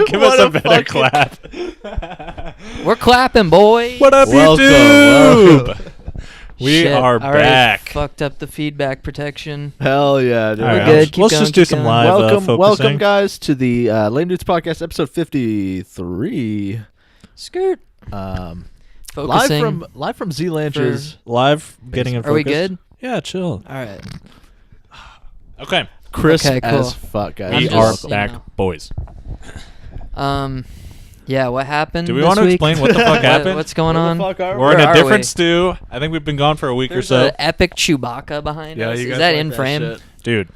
Give us a better clap. We're clapping, boy. What up, YouTube? We are back. Fucked up the feedback protection. Hell yeah, dude. We're good. Keep Let's going, just do keep some going. live Welcome, guys, to the Lame Dudes Podcast, episode 53. Skirt. Live from Z-Lanches. Live getting in focus. Are we good? Yeah, chill. All right. Okay. Crisp Okay, cool. as fuck, guys. We I'm are just, back, you know. boys. Yeah, what happened Do we this want to week? explain what the fuck happened? What's going Where on? the fuck are we? We're in Where a are different we? stew. I think we've been gone for a week There's or so. an epic Chewbacca behind us. you Is guys that like in frame? shit. Dude,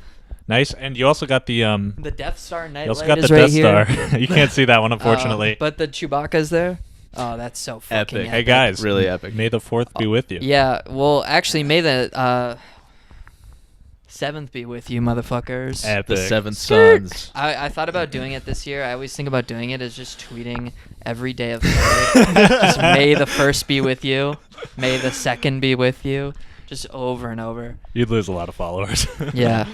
nice. And you also got the The Death Star you nightlight also got the is right Death here. Star. You can't see that one, unfortunately. But the Chewbacca's there. Oh, that's so fucking Epic. Hey guys, Really epic. May the 4th be with you. Yeah, well, actually, may the 7th be with you, motherfuckers. Epic. The Seven Skirt. Sons. I thought about doing it this year. I always think about doing it as just tweeting every day of May. Just May the 1st be with you. May the 2nd be with you. Just over and over. You'd lose a lot of followers. Yeah.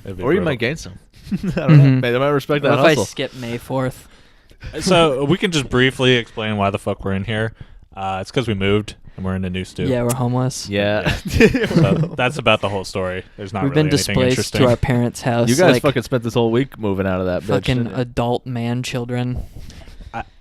It'd be Or you brutal. might gain some. I don't know. Mhm. They might respect What that if I hustle. skip May 4th? So we can just briefly explain why the fuck we're in here. It's because we moved and we're in a new stew. Yeah, we're homeless. Yeah. So that's about the whole story. There's not We've really been anything displaced interesting. to our parents' house. You guys like fucking spent this whole week moving out of that bitch. fucking didn't you? adult man children.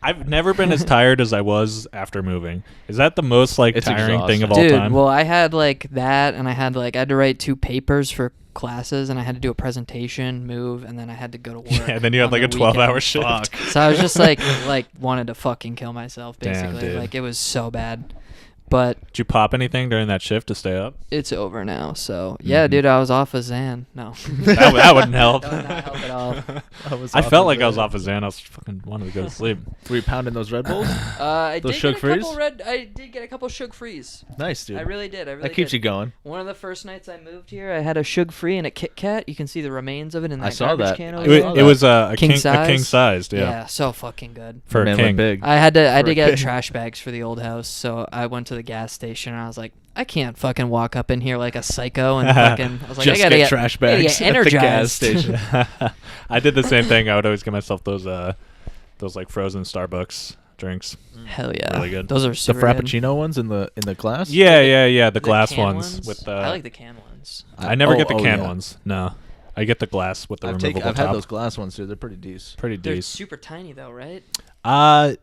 I've never been as tired as I was after moving. Is that the most It's tiring thing of all Dude, time? well, I had like that, and I had to write 2 papers for classes, and I had to do a presentation, move, and then I had to go to work. Yeah, and then you had on like a the 12-hour weekend. shift. So I was just like wanted to fucking kill myself, Damn, basically. dude. Like it was so bad. But Did you pop anything during that shift to stay up? it's over now. So yeah, Mhm. dude, I was off of Xan. No, That wouldn't help. That would not help at all. I felt like I was off of Xan. I was fucking wanted to go to sleep. Were you pounding those Red Bulls? I Those did Sugar get a couple Frees? I did get a couple Sugar Frees. Nice, dude. I really did. I really that keeps did. you going. One of the first nights I moved here, I had a Sugar Free and a Kit Kat. You can see the remains of it in that I saw garbage that. can I over saw there. It was a King king size? sized, yeah. Yeah, so fucking good. For a Man king. went big. I had to For a get king. trash bags for the old house, so I went to the gas station and I was like, I can't fucking walk up in here like a psycho and fucking. I was like, Just I gotta get trash I gotta bags get at the gas energized. station. I did the same thing. I would always get myself those like frozen Starbucks drinks. Hell yeah, Really good. Those are The super good. Frappuccino ones in the glass. Yeah. The glass can ones with the. I like the can ones. I never get the can yeah. ones. No, I get the glass with the I've removable had top. those glass ones too. They're pretty decent. Pretty They're decent. super tiny though, right?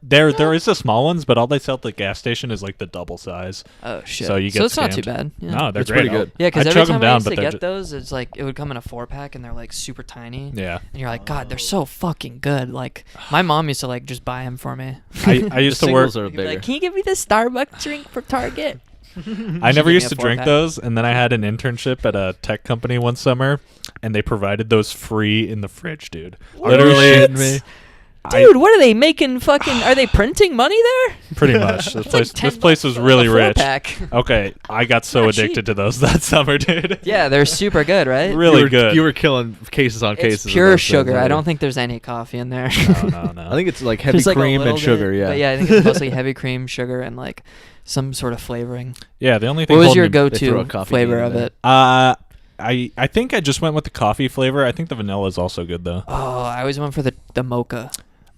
There is the small ones, but all they sell at the gas station is like the double size. Oh shit. So you get it's not too scammed. bad. Yeah. No, they're It's great. pretty good. Yeah, because I every chug 'em time I down, used but to they're get those, it's like it would come in a 4-pack and they're like super tiny. Yeah, And you're like, God, they're so fucking good. Like my mom used to like just buy them for me. I used The to work. singles are She'd be bigger. like, can you give me the Starbucks drink for Target? I never give used me to a drink 4-pack. those, and then I had an internship at a tech company one summer, and they provided those free in the fridge, dude. What are Literally, you shitting me? Dude, what are they making? Fucking, are they printing money there? pretty much. This It's place, like this $10 place was for really a rich. 4-pack. Okay, I got so Not addicted cheap. to those that summer, dude. Yeah, they're super good, right? Really good. You were killing cases on cases. It's of pure those things, sugar. I weren't don't you? think there's any coffee in there. No. I think it's like heavy There's, like, a cream little and sugar. bit, Yeah. But yeah, I think it's mostly heavy cream, sugar, and like some sort of flavoring. Yeah, the only thing. What was holding your me- they throw a go-to coffee flavor bean in of there. it? I think I just went with the coffee flavor. I think the vanilla is also good though. Oh, I always went for the mocha.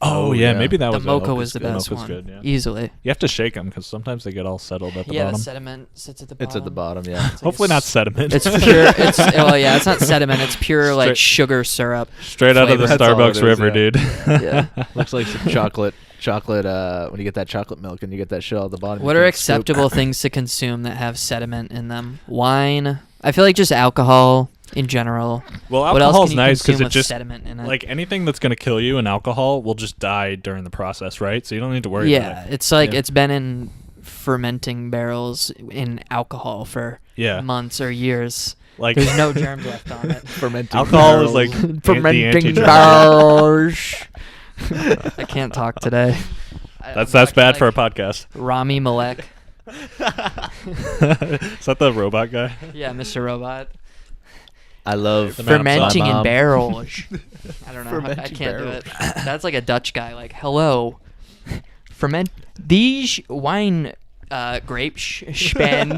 Oh yeah. yeah, maybe that The was mocha it. was the Good. best Mocha's one, good, yeah. easily. You have to shake them because sometimes they get all settled at the Yeah, bottom. the sediment sits at the bottom. It's at the bottom. Yeah. It's like Hopefully not sediment. It's pure. It's well, yeah, it's not sediment. It's pure like Straight- sugar syrup. Straight out of the flavor. That's all it Starbucks is, river, yeah. dude. Yeah. Looks like some chocolate. When you get that chocolate milk and you get that shit at the bottom. What you are can scoop. acceptable things to consume that have sediment in them? Wine. I feel like just alcohol in general. Well, What else alcohol's can you nice because consume it with just sediment in it? like anything that's gonna kill you in alcohol will just die during the process, right? So you don't need to worry yeah, about it. it's like Yeah. it's been in fermenting barrels in alcohol for Yeah, months or years. like There's no germs left on it. Fermenting alcohol is barrels. like Fermenting anti-germ. barrels. I can't talk today. That's bad for a podcast. Rami Malek. Is that the robot guy? Yeah, Mr. Robot. I love The man Fermenting my in mom. barrels. I don't know. I Fermenting can't do barrels. it. That's like a Dutch guy. Like, hello. Ferment these wine grape spend.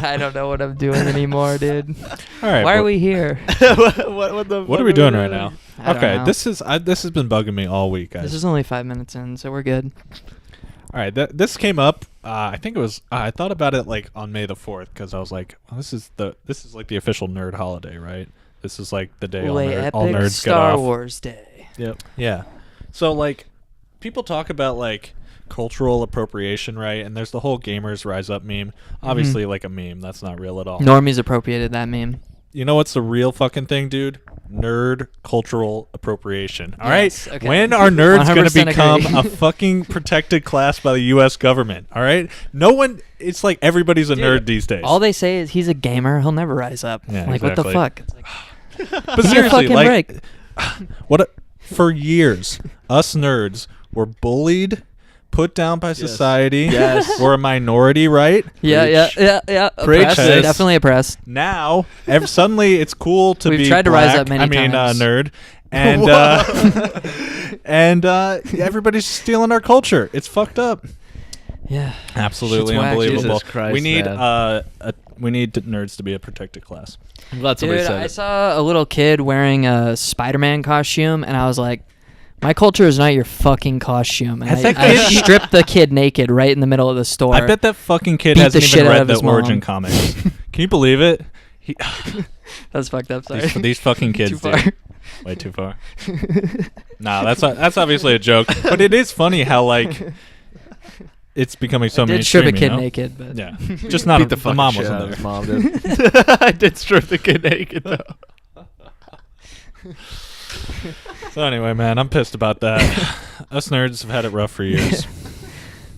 I don't know what I'm doing anymore, dude. All right. Why are we here? What the What are we doing right now? I don't Okay, know. this has been bugging me all week, guys. This is only 5 minutes in, so we're good. All right, this came up. I think it was. I thought about it like on May the 4th because I was like, well, this is like the official nerd holiday, right? This is like the day all Epic nerds Star get off. Wars Day. Yep. Yeah. So like, people talk about like cultural appropriation, right? And there's the whole gamers rise up meme. Obviously, like a meme. That's not real at all. Normies appropriated that meme. You know what's the real fucking thing, dude? Nerd cultural appropriation. All right. Yes, okay. When are nerds going to 100% become agree. a fucking protected class by the U.S. government? All right. No one. It's like everybody's a nerd these days. All they say is he's a gamer. He'll never rise up. Yeah, like, what the exactly. fuck? It's like, but give me a seriously, fucking like, break. for years, us nerds were bullied, put down by society. Yes. We're a minority, right? Yeah. Preach. Oppressed. Because Definitely oppressed. Now, suddenly it's cool to We've be tried to black. rise up many times. Nerd, and everybody's stealing our culture. It's fucked up. Yeah. Absolutely Shit's whack. unbelievable. Jesus Christ, we need man. we need nerds to be a protected class. I'm glad somebody Dude, said I it. saw a little kid wearing a Spider-Man costume, and I was like, my culture is not your fucking costume. And Has that I kid- stripped the kid naked right in the middle of the store. I bet that fucking kid beat the hasn't shit even out read of the his Origin mom. comics. Can you believe it? That's fucked up. Sorry. These fucking kids, Too far. dude. Way too far. Nah, that's obviously a joke, but it is funny how like it's becoming so Did mainstream. strip a kid you know? naked, but Yeah, just not Beat the fucking mom shit wasn't out of there. his mom, dude. I did strip the kid naked though. So anyway, man, I'm pissed about that. Us nerds have had it rough for years.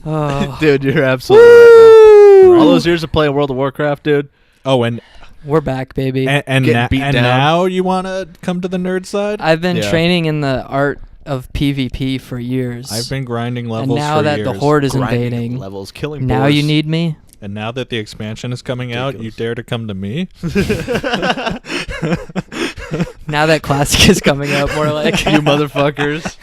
Oh, Dude, you're absolutely right, man. All those years of playing World of Warcraft, dude. Oh, and we're back, baby. Getting beat down. now you want to come to the nerd side? I've been Yeah. training in the art of PvP for years. I've been grinding and levels now for that years. the horde is Grinding invading, levels, killing now boars. you need me. And now that the expansion is coming out, you Ridiculous. dare to come to me? Now that classic is coming out, more like you motherfuckers.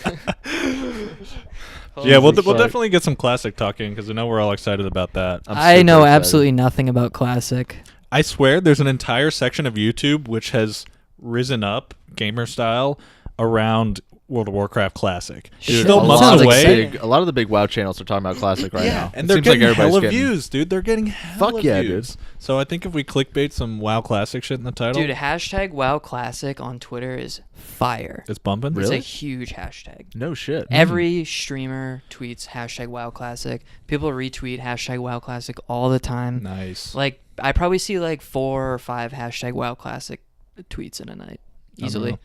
Yeah, we'll Holy fuck. definitely get some classic talking because I know we're all excited about that. I'm I super know excited. absolutely nothing about classic. I swear there's an entire section of YouTube which has risen up, gamer style, around World of Warcraft Classic. Dude, It's still a months lot of away. exciting. A lot of the big WoW channels are talking about Classic right now. And It they're seems like getting everybody's hella getting- views, dude. They're getting hella Fuck yeah, views. So I think if we clickbait some WoW Classic shit in the title, Dude, hashtag WoW Classic on Twitter is fire. it's bumping. Really? It's a huge hashtag. No shit. Every streamer tweets hashtag WoW Classic. People retweet hashtag WoW Classic all the time. Nice. Like, I probably see like 4 or 5 hashtag WoW Classic tweets in a night. Easily. Unreal.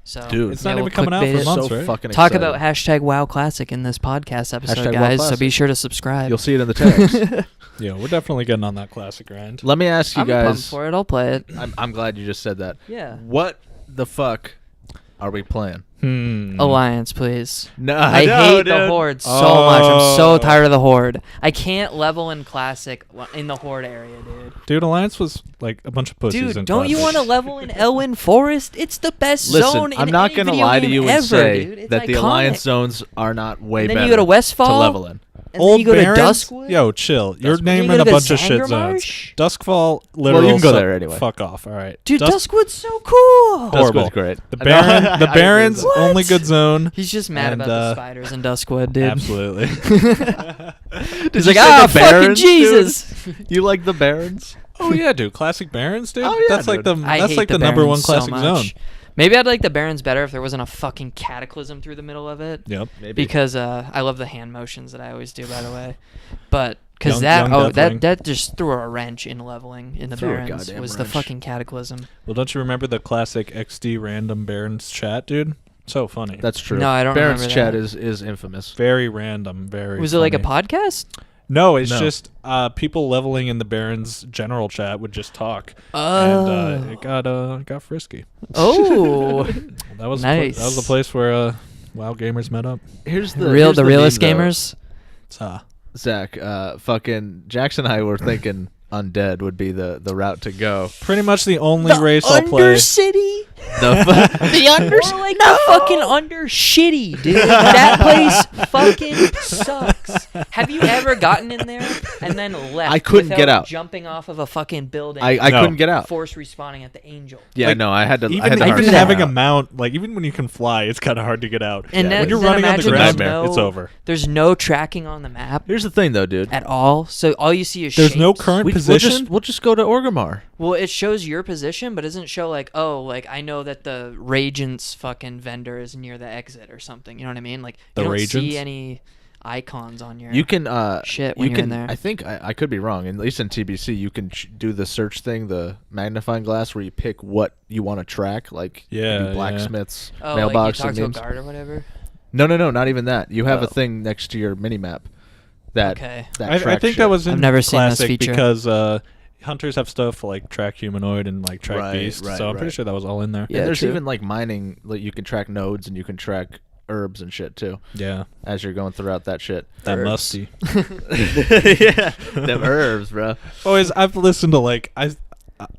So, Dude, It's yeah, not we'll even coming out clickbait for it. months, so right? fucking Talk excited. about hashtag WoW Classic in this podcast episode, Hashtag WoW guys. So Classic. be sure to subscribe. You'll see it in the text. Yeah, we're definitely getting on that Classic grind. Let me ask you I'm pumped guys. for it. I'll play it. I'm glad you just said that. Yeah. What the fuck are we playing? Alliance, please. No, I hate the Horde so much. I'm so Oh. tired of the Horde. I can't level in Classic in the Horde area, dude. Dude, Alliance was like a bunch of pussies. Dude, in don't you Classic. want to level in Elwyn Forest? It's the best Listen, zone in I'm not any gonna video lie to game you and ever, say dude. It's that the iconic. Alliance zones are not way And then better you go to Westfall, to level in. and then you go to Duskwood. Yo, chill. You're Duskwood. naming Then you a go to bunch of shit zones. Zangarmarsh? Duskfall, literally. you can go there anyway. Fuck off. All right. Dude, Dusk- Duskwood's so cool. Horrible. Duskwood's great. The I know. Baron, I the agree Baron's with that. only good zone. He's just mad And, about the spiders in Duskwood, dude. Absolutely. Did He's you like, say ah, the fucking Barons, dude? Jesus. You like the Barons? Oh yeah, dude. Classic Barons, dude. Oh, yeah, that's like the dude. I that's hate like the number one Barons so classic much. zone. Maybe I'd like the Barons better if there wasn't a fucking cataclysm through the middle of it. Yep. Maybe. Because I love the hand motions that I always do, by the way. But because Young Deathwing. that just threw a wrench in leveling in the Threw a Barons goddamn was the wrench. fucking cataclysm. Well, don't you remember the classic XD random Barons chat, dude? So funny. That's true. No, I don't Barons remember chat that. is infamous. very random. Very. Was it like a funny. podcast? No, it's No. just people leveling in the Barons general chat would just talk, Oh. and it got frisky. Oh. That was Nice. that was the place where WoW gamers met up. Here's the the realest meme, though. gamers. Zach, fucking Jackson and I were thinking undead would be the route to go. Pretty much the only race I'll play. Undercity. The unders. Or like the fucking under shitty, dude. That place fucking sucks. Have you ever gotten in there and then left? I couldn't without get out. Jumping off of a fucking building. I No. couldn't get out. Force respawning at the Angel. Yeah, Like, no, I had to. Even, I had to even hard having a out. mount, like even when you can fly, it's kind of hard to get out. And Yeah, when you're then running on the imagine ground, there's it's over. There's no tracking on the map Here's the thing, though, dude. at all. So all you see is There's no shapes. current We'll position. just go to Orgrimmar. Well, it shows your position, but it doesn't show like, oh, like I know that the Ragent's fucking vendor is near the exit or something. You know what I mean? Like The you don't Ragent's? see any icons on your You can shit when you you're can. in there. I think I could be wrong. At least in TBC, you can do the search thing, the magnifying glass, where you pick what you want to track, like Yeah, maybe yeah. blacksmiths, oh, mailbox, like you talk and to a names. guard or whatever. No, not even that. You have a Oh. thing next to your mini map. That Okay. that I tracks think shit. that was in I've never seen this classic feature. because hunters have stuff like track humanoid and like track Right, beast. right, So I'm pretty right. sure that was all in there. And Yeah, there's true. even like mining. Like you can track nodes and you can track herbs and shit too Yeah, as you're going throughout that shit. that Herbs. musty. Yeah, them herbs, bro. Always, I've listened to like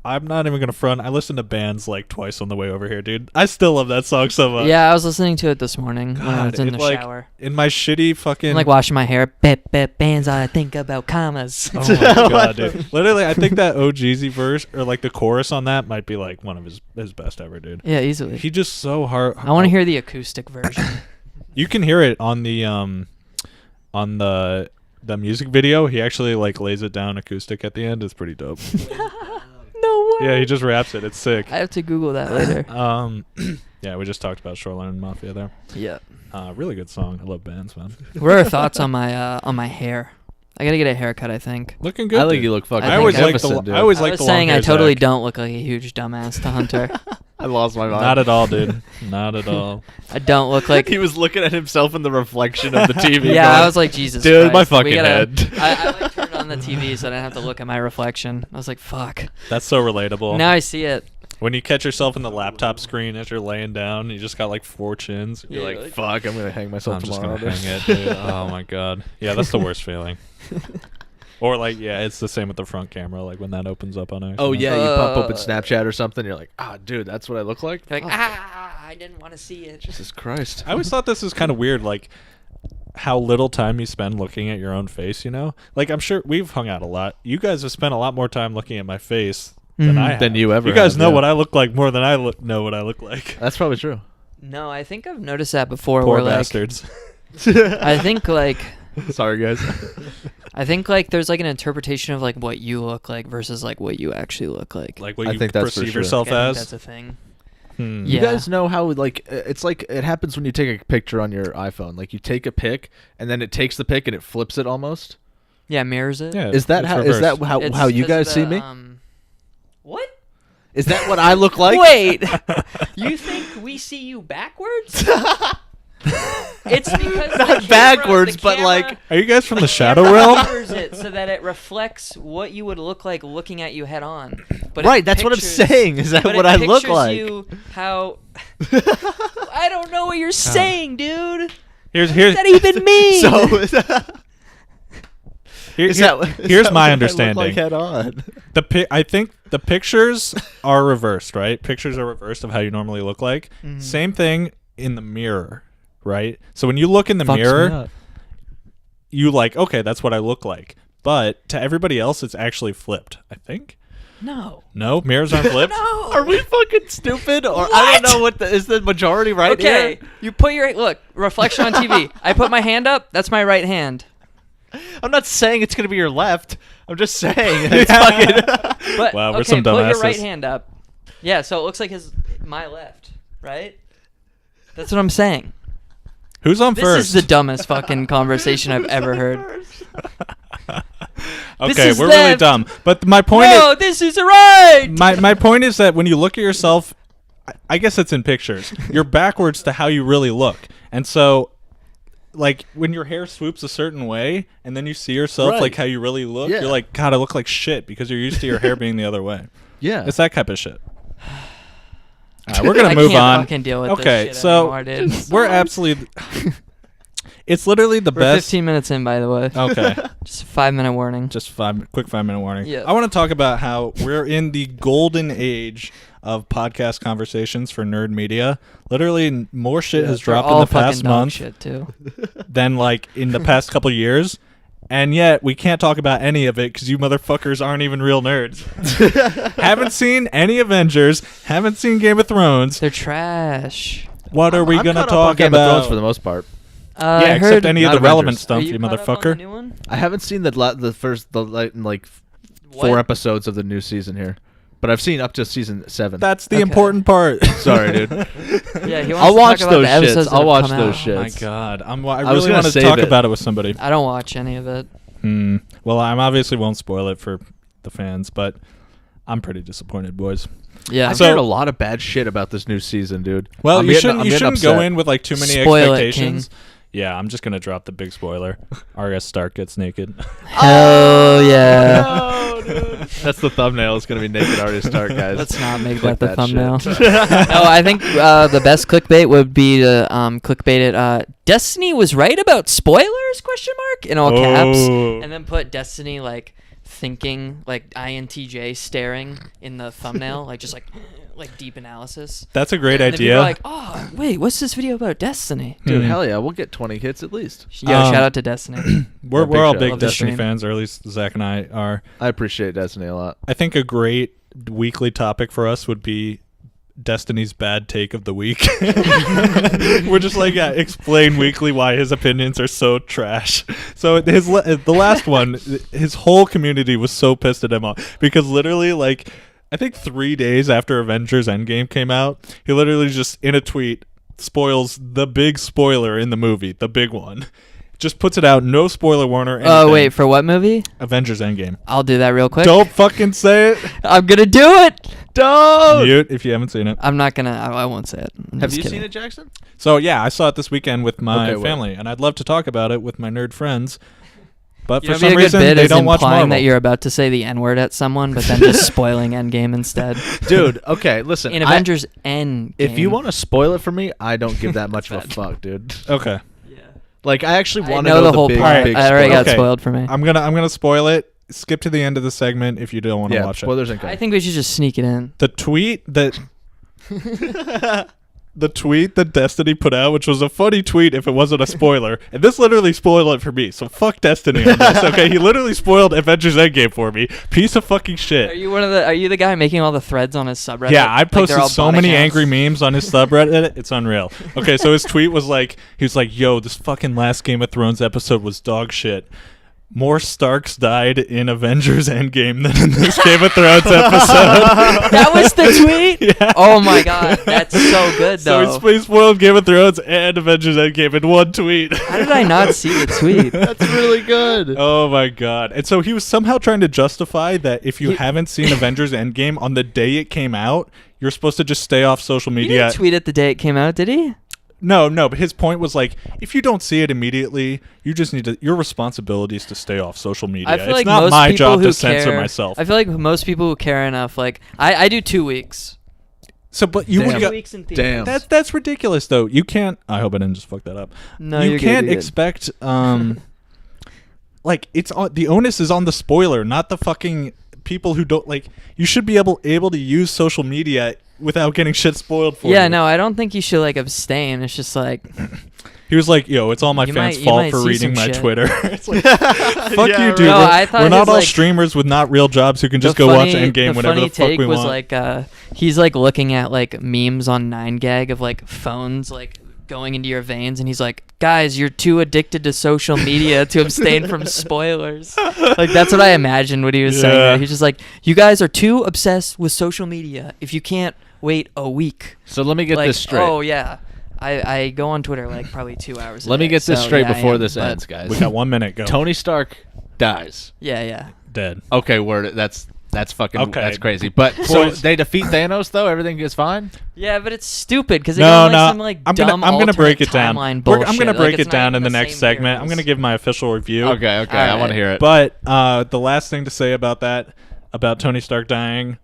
I'm not even gonna front. I listened to bands like twice on the way over here, dude. I still love that song so much. Yeah, I was listening to it this morning when I was God, in it, the like, shower. in my shitty fucking. I'm like washing my hair. Bands I think about commas. Oh my god, dude! Literally, I think that OGZ verse or like the chorus on that might be like one of his best ever, dude. Yeah, easily. He just so hard. I want to hear the acoustic version. You can hear it on the music video. He actually like lays it down acoustic at the end. It's pretty dope. No way. Yeah, he just raps it. It's sick. I have to Google that later. Yeah, we just talked about Shoreline Mafia there. Yeah. Really good song. I love bands, man. What are your thoughts on my hair? I gotta get a haircut, I think. Looking good. I think dude. you look fucking. I I always like magnificent, the. dude. I always I like was the saying long I hair, totally Zach. don't look like a huge dumbass to Hunter. I lost my mind. Not at all, dude. Not at all. I don't look like. He was looking at himself in the reflection of the TV. Yeah, going, I was like, Jesus Dude, my Christ, we fucking gotta- head. I like turned on the TV so I didn't have to look at my reflection. I was like, fuck. That's so relatable. Now I see it. When you catch yourself in the laptop screen as you're laying down, you just got like 4 chins. You're Yeah, like, fuck, I'm gonna hang myself I'm just tomorrow. gonna hang it, dude. Oh my god. Yeah, that's the worst feeling. Or like, yeah, it's the same with the front camera. Like when that opens up on accident. Oh yeah, you pop up in Uh, Snapchat or something. You're like, dude, that's what I look like. You're like, Fuck. I didn't want to see it. Jesus Christ. I always thought this was kind of weird, like how little time you spend looking at your own face. You know, like I'm sure we've hung out a lot. You guys have spent a lot more time looking at my face than I have. Than you ever You guys have, know yeah. what I look like more than I know what I look like. That's probably true. No, I think I've noticed that before. Poor where, like, bastards. I think like Sorry, guys. I think like there's like an interpretation of like what you look like versus like what you actually look like. Like what I you think that's for perceive sure. yourself I think as. that's a thing. Hmm. You Yeah. guys know how like it's like it happens when you take a picture on your iPhone. Like you take a pic and then it takes the pic and it flips it almost. Yeah, mirrors it. Yeah, Is that it's how? Is that reversed. how you 'cause guys of see the, me? What? Is that what I look like? Wait, you think we see you backwards? It's because Not backwards, but, like- Are you guys from the Shadow camera Realm? mirrors it so that it reflects what you would look like looking at you head on. But Right, it that's what I'm pictures- saying. Is that but what it I look pictures like? You how I don't know what you're saying, dude. Here's What does that even mean? Is that here's my what I look understanding. like head on? I think the pictures are reversed, right? Pictures are reversed of how you normally look like. Mhm. Same thing in the mirror, right? So when you look in the Fucks me mirror, up. you like, okay, that's what I look like. But to everybody else, it's actually flipped, I think. no. No, mirrors aren't flipped. No. Are we fucking stupid? Or I don't know what is the majority right Okay, here? you put your look reflection on TV. I put my hand up. That's my right hand. I'm not saying it's gonna be your left. I'm just saying it's fucking. But Wow, we're okay, some put your dumbasses. right hand up. Yeah, so it looks like my left, right? That's what I'm saying. Who's on This first? is the dumbest fucking conversation I've ever heard. This Okay, is we're really left. dumb. But my point No, this is right. my point is that when you look at yourself, I guess it's in pictures. You're backwards to how you really look, and so, like when your hair swoops a certain way, and then you see yourself Right. like how you really look, Yeah. you're like, God, I look like shit because you're used to your hair being the other way. Yeah. It's that type of shit. All right, we're gonna move I can't on. fucking deal with Okay, this shit so anymore, dude. we're absolutely. It's literally the We're best. 15 minutes in, by the way. Okay. Just a 5-minute warning. Just quick 5 minute warning. Yeah. I want to talk about how we're in the golden age of podcast conversations for nerd media. Literally, more shit has dropped in all the fucking past dog month shit too. than like in the past couple years. And yet, we can't talk about any of it because you motherfuckers aren't even real nerds. Haven't seen any Avengers. Haven't seen Game of Thrones. They're trash. What are we I'm going to caught up on talk Game of about? Thrones for the most part. Yeah, I except heard, any of Not the relevant Avengers. stuff, Are you caught up on the motherfucker. new one? I haven't seen the first like What? 4 episodes of the new season here, but I've seen up to season 7. That's the Okay. important part. Sorry, dude. Yeah, he wants I'll to watch talk about those the episodes shits. that I'll have watch come those out. shits. Oh my god, I was really gonna want to save talk it. about it with somebody. I don't watch any of it. Well, I obviously won't spoil it for the fans, but I'm pretty disappointed, boys. Yeah. I've So- heard a lot of bad shit about this new season, dude. Well, I'm you getting- I'm shouldn't getting go upset. in with like too many Spoil it, expectations. Yeah, I'm just gonna drop the big spoiler. Arya Stark gets naked. Hell yeah. No, dude. That's the thumbnail. It's gonna be naked Arya Stark, guys. Let's not make Click that the thumbnail. shit. No, I think the best clickbait would be to clickbait it. Destiny was right about spoilers? Question mark in all caps, Oh. and then put Destiny like thinking, like INTJ staring in the thumbnail, like just like deep analysis. That's a great And then people idea. are like, oh wait, what's this video about Destiny? Dude, Hmm. hell yeah, we'll get 20 hits at least. Yo, Um, shout out to Destiny. we're big all shout. big Love the Destiny stream. fans, or at least Zach and I are. I appreciate Destiny a lot. I think a great weekly topic for us would be Destiny's bad take of the week. We're just like, explain weekly why his opinions are so trash. So the last one, his whole community was so pissed at him off because literally, like, I think 3 days after Avengers Endgame came out, he literally just in a tweet spoils the big spoiler in the movie, the big one. Just puts it out, no spoiler warning or anything. Oh wait, for what movie? Avengers Endgame. I'll do that real quick. Don't fucking say it. I'm gonna do it. Don't! Mute if you haven't seen it. I'm not gonna. I won't say it. I'm Have just you kidding. seen it, Jackson? So yeah, I saw it this weekend with my Okay, wait. family, and I'd love to talk about it with my nerd friends, but You for know, some be a good reason bit they is don't watch implying Marvel. that you're about to say the N-word at someone, but then just spoiling Endgame instead. Dude, okay, listen. In Avengers Endgame. If you want to spoil it for me, I don't give that much of a That's fuck, dude. Okay, Like, I actually I want to know the whole big, part. big I already spoiler. got Okay. spoiled for me. I'm gonna spoil it. Skip to the end of the segment if you don't want to Yeah, watch it. spoilers incoming. I think we should just sneak it in. The tweet that the tweet that Destiny put out, which was a funny tweet if it wasn't a spoiler, and this literally spoiled it for me. So fuck Destiny on this. Okay, he literally spoiled Avengers Endgame for me. Piece of fucking shit. Are you the guy making all the threads on his subreddit? Yeah, I Like, they're posted all so bot many accounts? angry memes on his subreddit. It's unreal. Okay, so his tweet was like, he was like, yo, this fucking last Game of Thrones episode was dog shit. More Starks died in Avengers Endgame than in this Game of Thrones episode. That was the tweet? Yeah. Oh my god, that's so good though. So he spoiled Game of Thrones and Avengers Endgame in one tweet. How did I not see the tweet? That's really good. Oh my god. And so he was somehow trying to justify that if you haven't seen Avengers Endgame on the day it came out, you're supposed to just stay off social He media. didn't tweet it the day it came out, did he? No, but his point was like, if you don't see it immediately, you just need to. Your responsibility is to stay off social media. I feel It's like not most my people job who to censor care, myself. I feel like most people who care enough, like I do 2 weeks. So, but you Damn. would go, weeks in theaters. Damn. that's ridiculous though. You can't. I hope I didn't just fuck that up. No, you you're can't good. expect. Like it's on, the onus is on the spoiler, not the fucking people who don't like. You should be able to use social media without getting shit spoiled for you. Yeah, no, I don't think you should like abstain. It's just like He was like, "Yo, it's all my You fans' might fault for see reading some my shit. Twitter." It's like, fuck Yeah, you, right. dude. No, We're, I thought we're not his, all like- streamers with not real jobs who can just the go watch funny- Endgame whenever funny the fuck take we was want. like he's like looking at like memes on 9gag of like phones like going into your veins, and he's like, guys, you're too addicted to social media to abstain from spoilers. Like that's what I imagined what he was saying Yeah. there. He's just like, you guys are too obsessed with social media if you can't wait a week. So let me get Like, this straight. oh yeah, I go on Twitter like probably 2 hours a Let me day, get this so, straight yeah, I before am, this but- ends, guys. We got 1 minute. Go. Tony Stark dies. Yeah. Dead. Okay, word. That's fucking. Okay. That's crazy. But so Boys. they defeat Thanos, though. Everything is fine. Yeah, but it's stupid because they No, got like some like I'm dumb gonna break it down. timeline I'm bullshit. gonna Like, break it's it not down even in the next same segment. I'm heroes. gonna give my official review. Okay. I Alright. want to hear it. But the last thing to say about that, about Tony Stark dying,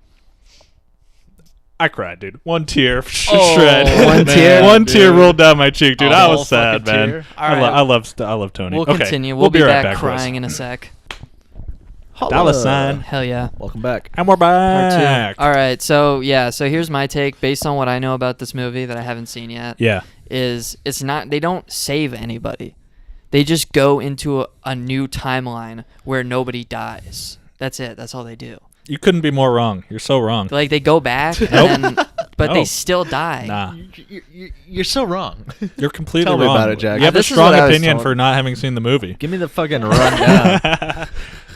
I cried, dude. One tear, Oh, shred. one tear? One tear Dude. rolled down my cheek, dude. A I whole was sad, fucking man. tear? I Alright. love Tony. We'll Okay, continue. We'll be right back boys. crying in a sec. Dollar sign. Hell yeah. Welcome back. And we're Part back. 2. All right, so here's my take based on what I know about this movie that I haven't seen yet. Yeah. Is it's not, they don't save anybody. They just go into a new timeline where nobody dies. That's it. That's all they do. You couldn't be more wrong. You're so wrong. Like they go back, but they still die. Nah. You're so wrong. You're completely Tell me wrong. about it, Jack. You have a This is strong what I was opinion told. for not having seen the movie. Give me the fucking rundown.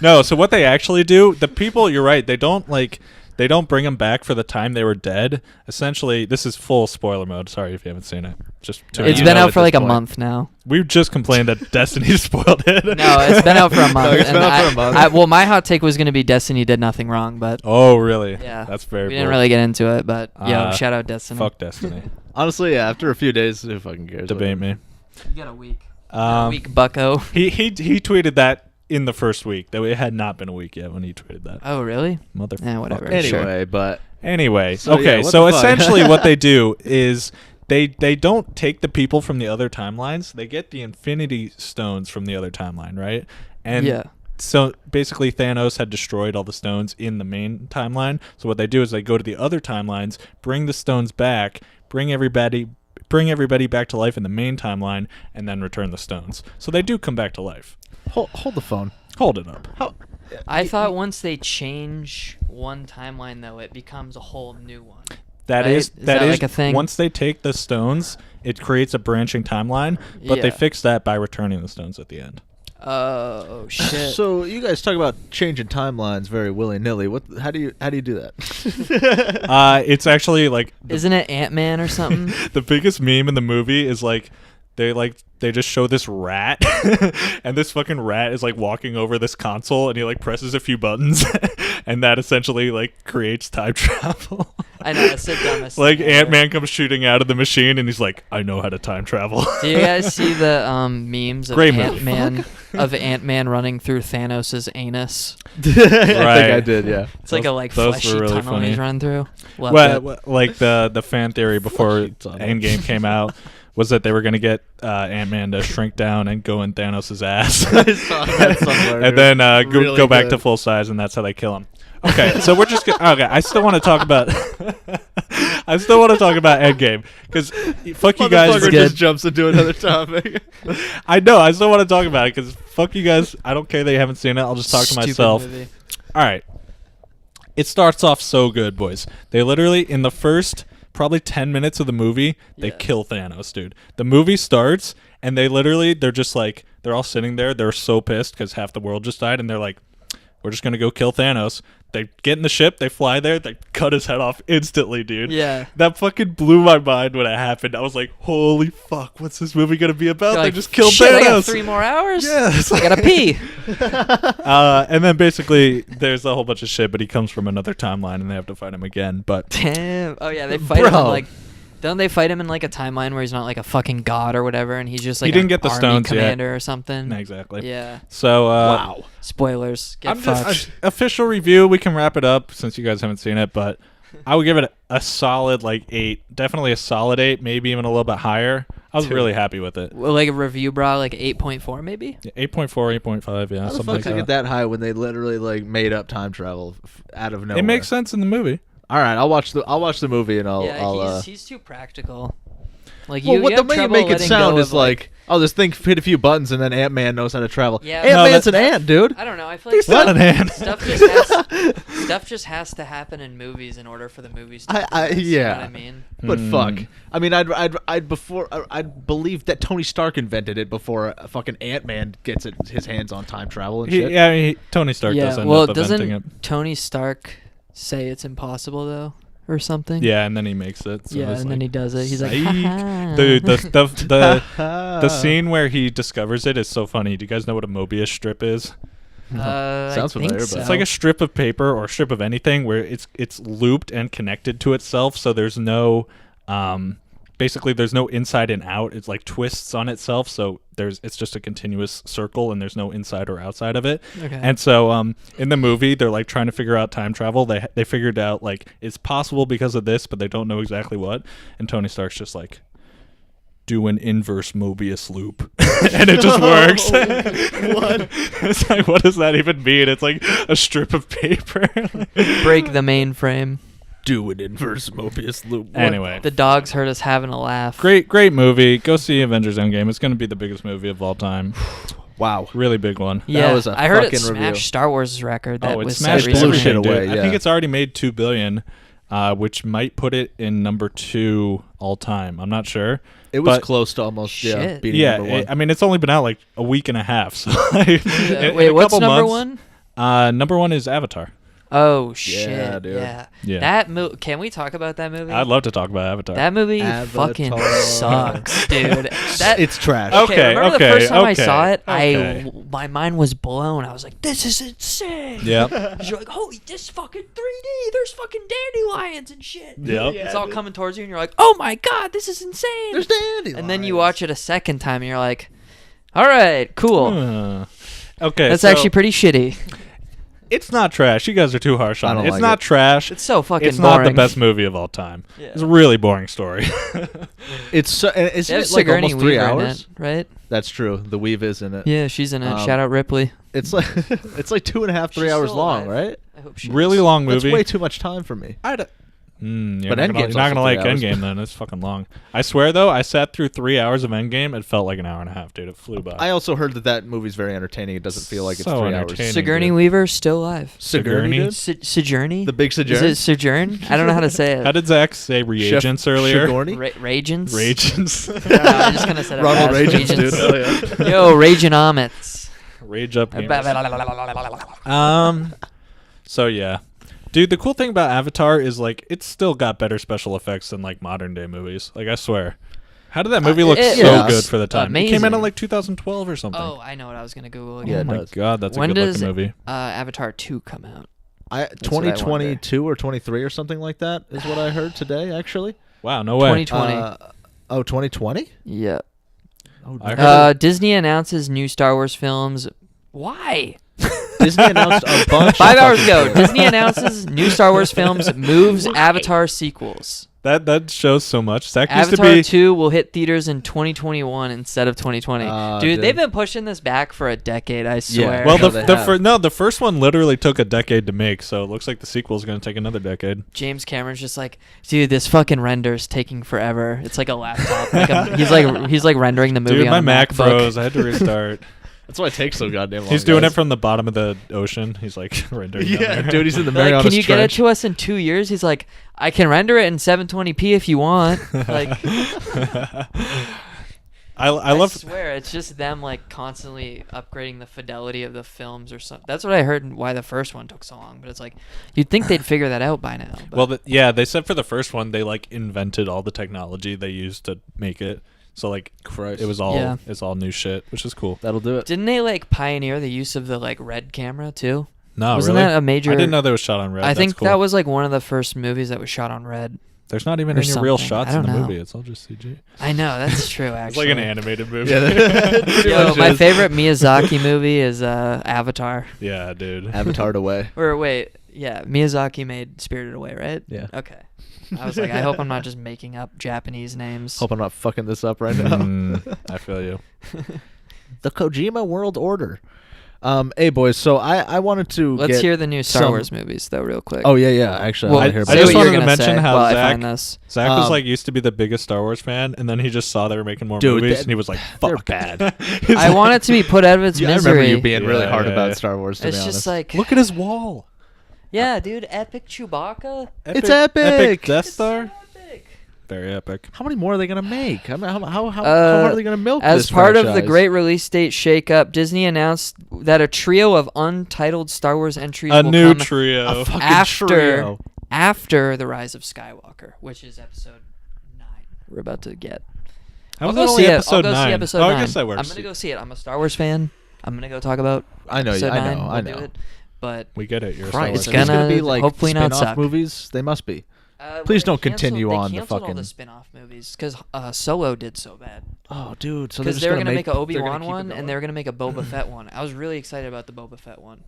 No, so what they actually do, the people, you're right, they don't bring them back for the time they were dead. Essentially, this is full spoiler mode. Sorry if you haven't seen it. Just It's you been know out at for this like a point. month now. We've just complained that Destiny spoiled it. No, it's been out for a month. it's been out for a month. Well, my hot take was going to be Destiny did nothing wrong, but Oh, really? yeah, That's very we didn't bold. really get into it. But Uh, shout out Destiny. Fuck Destiny. Honestly, yeah. After a few days, who fucking cares? Debate me. You got a week. A week, Bucko. He tweeted that in the first week. That it had not been a week yet when he tweeted that. Oh, really? Motherfucker. Whatever. Anyway, but Anyway, So, okay, yeah, what so the fuck? essentially what they do is they don't take the people from the other timelines. They get the Infinity Stones from the other timeline, right? And Yeah. so basically Thanos had destroyed all the stones in the main timeline. So what they do is they go to the other timelines, bring the stones back, bring everybody back to life in the main timeline, and then return the stones. So they do come back to life. hold the phone. Hold it up. I thought once they change one timeline, though, it becomes a whole new one. That Right? is Is that like a thing? Once they take the stones, it creates a branching timeline, but they Yeah. fix that by returning the stones at the end. Oh shit! So you guys talk about changing timelines very willy nilly. How do you do that? It's actually like Isn't it Ant-Man or something? the biggest meme in the movie is like they just show this rat and this fucking rat is like walking over this console and he like presses a few buttons and that essentially like creates time travel. I know, it's the dumbest Like thing ever. Ant-Man comes shooting out of the machine and he's like, I know how to time travel. Do you guys see the memes of Great movie. Ant-Man running through Thanos' anus? I think I did. Yeah. It's like a Those fleshy were really tunnel funny. he's running through. Loved Well, it. like the fan theory before Fleshy tunnel. Endgame came out was that they were gonna get Ant-Man to shrink down and go in Thanos' ass, I saw that somewhere, and then Really go back to good. full size, and that's how they kill him. Okay, so we're just okay. I still want to talk about Endgame because fuck you guys. Motherfucker just jumps into another topic. I know. I still want to talk about it because fuck you guys. I don't care that you haven't seen it. I'll just talk to Stupid myself. movie. All right. It starts off so good, boys. They literally, in the first probably 10 minutes of the movie, they Yeah. kill Thanos, dude. The movie starts, and they're just like, they're all sitting there. They're so pissed because half the world just died, and they're like, we're just going to go kill Thanos. They get in the ship, they fly there, they cut his head off instantly, dude. Yeah. That fucking blew my mind when it happened. I was like, holy fuck, what's this movie going to be about? You're They like, just killed shit, I got Thanos. 3 more hours? Yes. I gotta pee. And then basically there's a whole bunch of shit, but he comes from another timeline and they have to fight him again. But Damn. Oh yeah, they fight him in Bro. like. Don't they fight him in like a timeline where he's not like a fucking god or whatever, and he's just like He didn't an get the army stones yet. commander or something? exactly. Yeah. So Wow. Spoilers. Get I'm fucked. just official review. We can wrap it up since you guys haven't seen it, but I would give it a solid like 8. Definitely a solid 8, maybe even a little bit higher. I was really happy with it. Well, like a review, bro, like 8.4 maybe. Yeah, 8.4, 8.5, yeah, How the something fuck like did it that. get that high when they literally like made up time travel out of nowhere? It makes sense in the movie. All right, I'll watch the movie and I'll. Yeah, he's too practical. Like Well, you what have the way you trouble make it letting sound go is of, like, oh, this thing hit a few buttons and then Ant-Man knows how to travel. Yeah, Ant-Man's no, an ant, dude. I don't know. I feel like He's not an ant. stuff just has to happen in movies in order for the movies to. progress, you know yeah. what I mean. But fuck. Mm. I mean, I'd believe that Tony Stark invented it before fucking Ant-Man gets his hands on time travel and shit. Tony Stark does Yeah. end Well, up inventing it. doesn't Tony Stark say it's impossible though, or something? Yeah, and then he makes it. So Yeah, it's and then like, he does it. He's like, psych. "Ha-ha." Dude, the scene where he discovers it is so funny. Do you guys know what a Mobius strip is? Sounds I think familiar, but- so. It's like a strip of paper or a strip of anything where it's looped and connected to itself, so there's no basically there's no inside and out. It's like twists on itself, so it's just a continuous circle and there's no inside or outside of it. Okay. And so in the movie they're like trying to figure out time travel. They figured out like it's possible because of this, but they don't know exactly what. And Tony Stark's just like, do an inverse Mobius loop, and it just works. What? It's like, what does that even mean? It's like a strip of paper. Break the mainframe. Do an inverse Mobius loop. What? Anyway, The dogs heard us having a laugh. great movie. Go see Avengers Endgame. It's going to be the biggest movie of all time. Wow. Really big one. Yeah, was a I heard it fucking smashed review. Star Wars' record. That Oh, it was smashed set blew recently. shit everything, away, dude. I yeah. think it's already made $2 billion, which might put it in number 2 all time. I'm not sure. It was But- close to almost Shit. beating Yeah, number one. I mean, it's only been out like a week and a half. So in Wait, a what's couple number months- one? Number 1 is Avatar. Oh shit! dude. Yeah. Yeah. That can we talk about that movie? I'd love to talk about Avatar. That movie Avatar. fucking sucks, dude. That It's trash. Okay. Remember the first time I saw it? okay. My mind was blown. I was like, "This is insane." Yep. You're like, "Holy, this fucking 3D. There's fucking dandelions and shit." Yep. It's all coming towards you, and you're like, "Oh my god, this is insane." There's dandelions. And then you watch it a second time, and you're like, "All right, cool. Okay. That's so actually pretty shitty." It's not trash. You guys are too harsh I on it. don't It's like not it. trash. It's so fucking It's boring. not the best movie of all time. Yeah. It's a really boring story. It's so, isn't They have it like Sigourney almost 3 Weaver in hours? it, right? That's true. The Weave is in it. Yeah, she's in it. Um, Shout out Ripley. It's like it's like 2.5, 3 She's hours still long, alive. right? I hope she Really is. long That's movie. way too much time for me. You're But not gonna, Endgame's you're not gonna also like 3 hours. Endgame then. It's fucking long. I swear though, I sat through 3 hours of Endgame. It felt like an hour and a half, dude. It flew by. I also heard that movie's very entertaining. It doesn't feel like it's So 3 hours. entertaining. Sigourney dude. Weaver's still alive. Sigourney, dude? Sojourney? The big Sojourn? Is it Sojourn? I don't know how to say it. How did Zach say reagents earlier? Sigourney? Ragens? Reagents. I don't know, I just kind of said it Ronald fast. Reagans, dude. Reagents. Hell yeah. Yo, Rageonomics. Rage up. Gamers. So yeah, dude. The cool thing about Avatar is like it's still got better special effects than like modern day movies. Like I swear. How did that movie look it so was good for the time? It came out in amazing. like 2012 or something. Oh, I know what I was going to Google Yeah, Oh again. it my does. god, that's When a good does looking movie. Avatar 2 come out? I what I 2022 or 23 or something like that is what I heard today, actually. Wow, no way. 2020. 2020? Yeah. Oh, I heard Disney announces new Star Wars films. Why? Disney announced a bunch. 5 of hours fucking ago, films. Disney announces new Star Wars films, moves Avatar sequels. That shows so much. Zach used to Avatar be 2 will hit theaters in 2021 instead of 2020. Ah, dude, dude. they've been pushing this back for a decade, I swear. well. No, The they have. the first one literally took a decade to make, so it looks like the sequel is going to take another decade. James Cameron's just like, dude, this fucking render's taking forever. It's like a laptop. He's like rendering the movie Dude, on my a Mac MacBook. froze. I had to restart. That's why it takes so goddamn long. He's doing guys. it from the bottom of the ocean. He's like rendering. down Yeah, there. dude, he's in the They're like, Marianas can you get it Trench. to us in 2 years? He's like, I can render it in 720p if you want. Like, I love. swear, it's just them like constantly upgrading the fidelity of the films or something. That's what I heard and why the first one took so long. But it's like, you'd think they'd figure that out by now. But Well, yeah, they said for the first one they like invented all the technology they used to make it. So like Christ. it was all Yeah. it's all new shit, which is cool. That'll do it. didn't they like pioneer the use of the like red camera too? No, Wasn't really? that a major? I didn't know that was shot on red. I That's think cool. that was like one of the first movies that was shot on red. There's not even or any real something. shots I in the don't know. movie. It's all just CG. I know that's true. It's Actually, like an animated movie. Yeah, that pretty Yo, much my is. favorite Miyazaki movie is Avatar. Yeah, dude. Avatar away. Or wait, yeah, Miyazaki made Spirited Away, right? Yeah. Okay. I was like, I hope I'm not just making up Japanese names. Hope I'm not fucking this up right now. I feel you. The Kojima World Order. Hey boys, so I wanted to Let's get hear the new Star some- Wars movies though, real quick. Oh yeah. Actually, well, I hear I about just say what it. wanted you're to gonna mention say how while I Zach- find this. Zach was like used to be the biggest Star Wars fan, and then he just saw they were making more Dude, movies, that- and he was like, they're "Fuck, bad." He's I like, want it to be put out of its Yeah, I misery. remember you being really Yeah, hard yeah, about yeah. Star Wars. To It's be just honest. like, Look at his wall. yeah, dude, epic Chewbacca. It's epic. Epic Death It's Star. so epic. Very epic. How many more are they gonna make? I mean, how hard are they gonna milk As this part of the franchise? great release date shakeup, Disney announced that a trio of untitled Star Wars entries A will new come trio. A fucking after trio. after the Rise of Skywalker, which is episode 9. We're about to get. How I'll was go that see only it. I'll episode go see 9? episode Oh, 9. I guess that works. I'm gonna go see it. I'm a Star Wars fan. I'm gonna go talk about. I know. episode I 9. know. We'll I do know. it. But We get it. You're a Star Christ, Wars It's there's fan. gonna be like hopefully not spin-off suck. movies. They must be. well, Please they don't canceled- continue they on the canceled all fucking- the spin-off movies because Solo did so bad. Oh, dude. So Because they were gonna make a they're Obi-Wan gonna keep it one going. and they were gonna make a Boba Fett one. I was really excited about the Boba Fett one.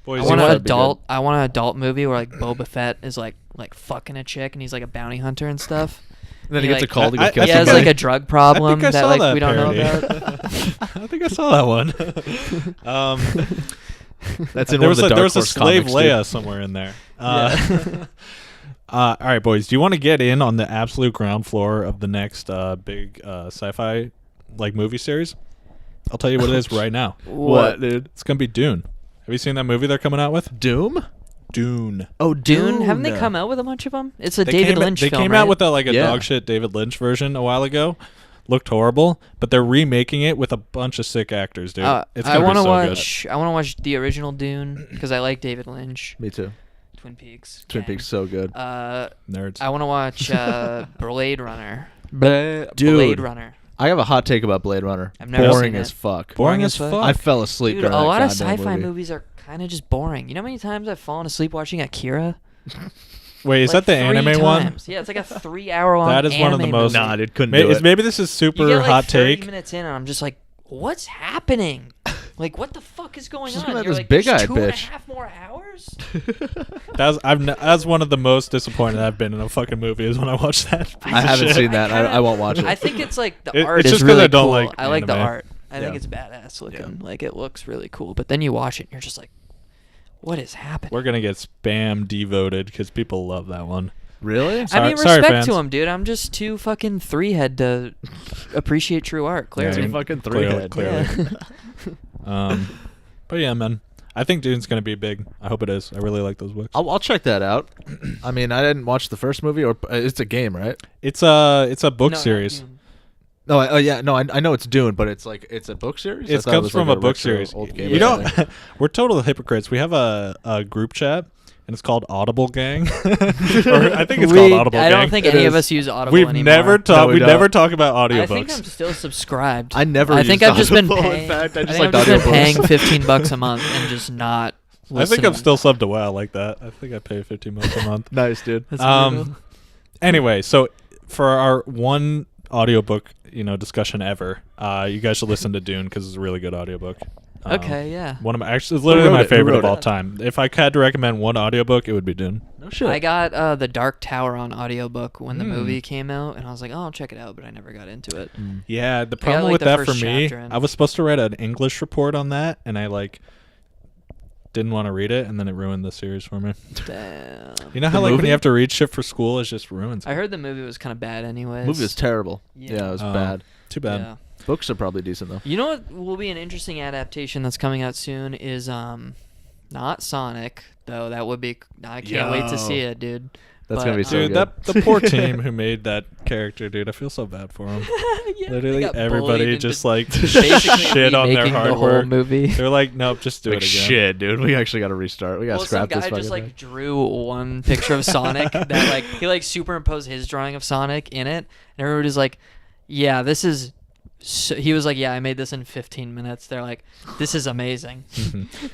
Boys, I you want that'd an be good. adult. I want an adult movie where like Boba Fett is like fucking a chick and he's like a bounty hunter and stuff. Then he He, gets a like, call to I- get kill He has somebody. like a drug problem I that saw like that we don't know parody. about. I think I saw that one. That's in there one was of the a, Dark there was a Horse slave comics, Leia dude. somewhere in there. Yeah. All right, boys. Do you want to get in on the absolute ground floor of the next big sci-fi like movie series? I'll tell you what it is right now. What, dude? It's gonna be Dune. Have you seen that movie they're coming out with? Doom? Dune. Oh, Dune? Haven't they come out with a bunch of them? It's a They David came, Lynch They film, came right? out with a Yeah. dog shit David Lynch version a while ago. Looked horrible, but they're remaking it with a bunch of sick actors, dude. It's I gonna want be to so watch. I want to watch the original Dune because I like David Lynch. Me too. Twin Peaks. Twin gang. Peaks so good. good. Nerds. I want to watch Blade Runner. Dude. Blade Runner. I have a hot take about Blade Runner. I've never Boring seen as it. fuck. Boring as fuck. I fell asleep Dude, during a that lot of goddamn sci-fi movie. movies are kind of just boring. You know how many times I've fallen asleep watching Akira? Wait, is Like that the 3 anime one? times. Yeah, it's like a 3-hour-long. That is one of the anime most- movie. Nah, dude, couldn't do it. Maybe this is You super get like hot 30 take. minutes in, and I'm just like, what's happening? Like, what the fuck is going Just on? looking at You're this like, there's big-eyed 2.5 bitch. more hours? That's one of the most disappointed I've been in a fucking movie is when I watched that. piece I of haven't shit. seen that. kinda- I won't watch it. I think it's like the It- art it's is just 'cause really I don't cool. like I like the anime. art. I think Yeah. it's badass looking. Yeah. Like, it looks really cool. But then you watch it, and you're just like, what is happening? We're gonna get spam devoted because people love that one. Really? Sorry- I mean, sorry, respect fans. to him, dude. I'm just too fucking three-head to appreciate true art, clearly. Too Yeah, fucking clearly- three-head. clearly. But yeah, man. I think Dune's gonna be big. I hope it is. I really like those books. I'll check that out. I mean, I didn't watch the first movie, or it's a game, right? It's a book No, not series. Dune. No, I know it's Dune, but it's like it's a book series. I It thought comes was from like a book retro series. old game You or know, something. we're total hypocrites. We have a group chat, and it's called Audible Gang. Or I think it's called Audible I Gang. don't think It any of is. us use Audible We've anymore. never No, talked. we we don't. never talk about I think I'm audiobooks. still subscribed. I never I think used I've just been Audible, paying. in fact. I I just think liked I've just been audiobooks. paying $15 a month and just not. I think I'm listening. still subbed to WoW. I like that. I think I pay $15 a month. Nice, dude. That's brutal. Anyway, so for our one audiobook, discussion ever, you guys should listen to Dune because it's a really good audiobook. Okay, yeah. One of my actually, it's literally wrote my it? Who favorite wrote of all it? time. If I had to recommend one audiobook, it would be Dune. No shit. I got The Dark Tower on audiobook when the Mm. movie came out, and I was like, oh, I'll check it out, but I never got into it. Yeah, the got, problem like, with the that for first me, chapter in. I was supposed to write an English report on that, and I didn't want to read it, and then it ruined the series for me. Damn. You know how The when movie? you have to read shit for school, it just ruins it. I heard the movie was kind of bad anyways. Movie was terrible. Yeah. Yeah, it was Oh, bad. Too bad. Yeah. Books are probably decent though. You know what will be an interesting adaptation that's coming out soon is not Sonic, though. That would be. I can't wait to see Yo. it, dude. That's But, gonna be so Dude, good. the poor team who made that character, dude. I feel so bad for him. Yeah, they Literally got bullied everybody into just like basically shit on their remaking hard the whole work. movie. They're like, nope, just do Like, it again. shit, dude. We actually got to restart. We got to Well, some scrap this guy fucking just thing. drew one picture of Sonic that he superimposed his drawing of Sonic in it, and everybody's like, "Yeah, this is." So, he was like, "Yeah, I made this in 15 minutes." They're like, "This is amazing,"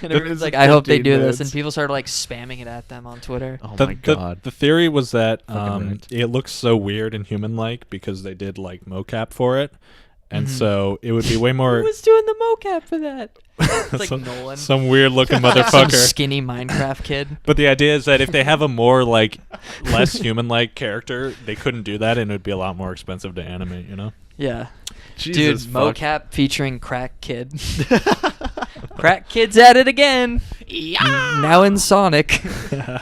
and everyone's like, "I hope they 15 do this." minutes. And people started spamming it at them on Twitter. Oh The, my the, god. the theory was that Fucking right. it looks so weird and human-like because they did mocap for it, and Mhm. so it would be way more. Who was doing the mocap for that? It's like some, Nolan. some weird-looking Some motherfucker. skinny Minecraft kid. But the idea is that if they have a more less human-like character, they couldn't do that, and it would be a lot more expensive to animate. Yeah. Jesus Dude, fuck. mocap featuring Crack Kid. Crack Kid's at it again. Now in Sonic.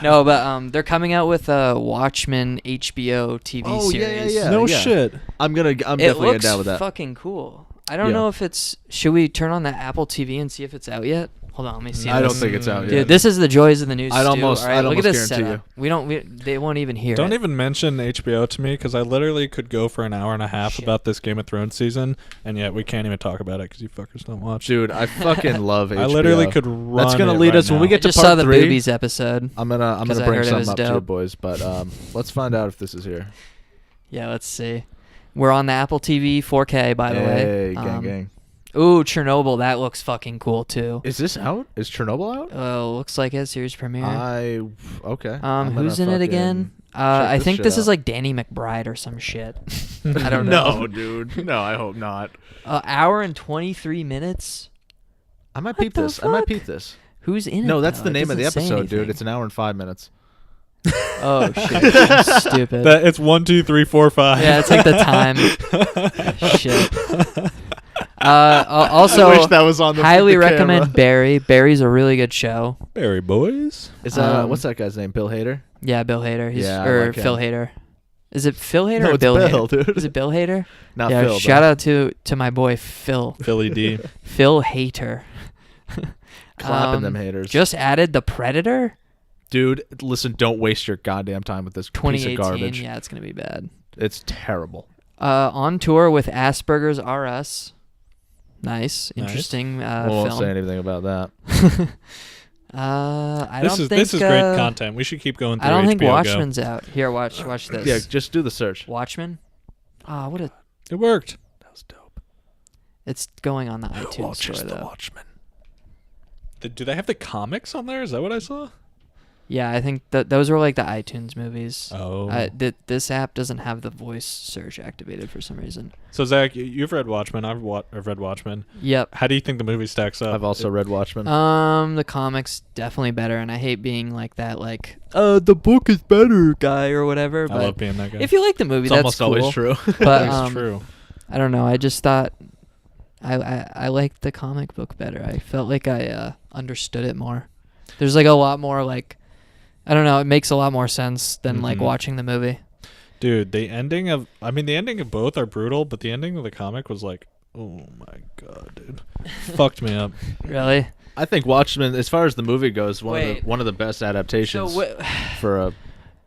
No, but they're coming out with a Watchmen HBO TV Oh, yeah, series. yeah, No yeah. shit. I'm It definitely looks down with that. fucking cool. I don't Yeah. know if it's. Should we turn on the Apple TV and see if it's out yet? Hold on, let me see. I don't this. think it's out Dude, yet. this is the joys of the news. I'd almost- All right, I'd look at almost this guarantee setup. They won't even hear Don't it. even mention HBO to me because I literally could go for an hour and a half Shit. about this Game of Thrones season, and yet we can't even talk about it because you fuckers don't watch. Dude, I fucking love HBO. I literally could run. That's gonna it lead right us when we now. get I to just part saw the 3. boobies episode. I'm gonna 'Cause I bring heard it something was up too, dope. boys. But let's find out if this is here. Yeah, let's see. We're on the Apple TV 4K, by the way. Hey, gang, gang. Ooh, Chernobyl. That looks fucking cool too. Is this out? Is Chernobyl out? Looks like it. Series premiere. Okay. I'm Who's in gonna it again? check I this think shit this is out. like Danny McBride or some shit. I don't know. No, dude. No, I hope not. Hour and 23 minutes. I might What peep the this. I might fuck? peep this. Who's in it? No, that's though? the It name of the doesn't say episode, dude. anything. It's an hour and 5 minutes. Oh shit! I'm stupid. That it's 1, 2, 3, 4, 5. Yeah, it's like the time. Shit. Also, I wish that was on the highly the recommend camera. Barry. Barry's a really good show. Barry Boys. Is what's Um, that guy's name? Bill Hader? Yeah, Bill Hader. He's Yeah, I or like him. Phil Hader. Is it Phil Hader No, or it's Bill Bill, Hader? dude. Is it Bill Hader? Not yeah, Phil. shout out to my boy Phil. Philly D. Phil Hater. Clapping them haters. Just added The Predator. Dude, listen, don't waste your goddamn time with this piece of 2018. garbage. Yeah, it's gonna be bad. It's terrible. On tour with Asperger's RS. Nice, interesting We won't film. say anything about that. I This don't is think this is great content. We should keep going through I don't think HBO Go. Watchmen's out. Here, watch this. Yeah, just do the search. Watchmen. Ah, what a. It worked. That was dope. It's going on the iTunes store though. Watchmen. Do they have the comics on there? Is that what I saw? Yeah, I think those were like the iTunes movies. Oh. This app doesn't have the voice search activated for some reason. So Zach, you've read Watchmen. I've read Watchmen. Yep. How do you think the movie stacks up? I've also read Watchmen. The comics definitely better, and I hate being like that, like the book is better guy or whatever. I But love being that guy. if you like the movie, it's that's almost cool. always true. But It's true. I don't know. I just thought I liked the comic book better. I felt like I understood it more. There's like a lot more like I don't know. It makes a lot more sense than like Mhm. watching the movie. Dude, the ending of both are brutal, but the ending of the comic was like, oh my god, dude. Fucked me up. Really? I think Watchmen, as far as the movie goes, Wait. one of the best adaptations for a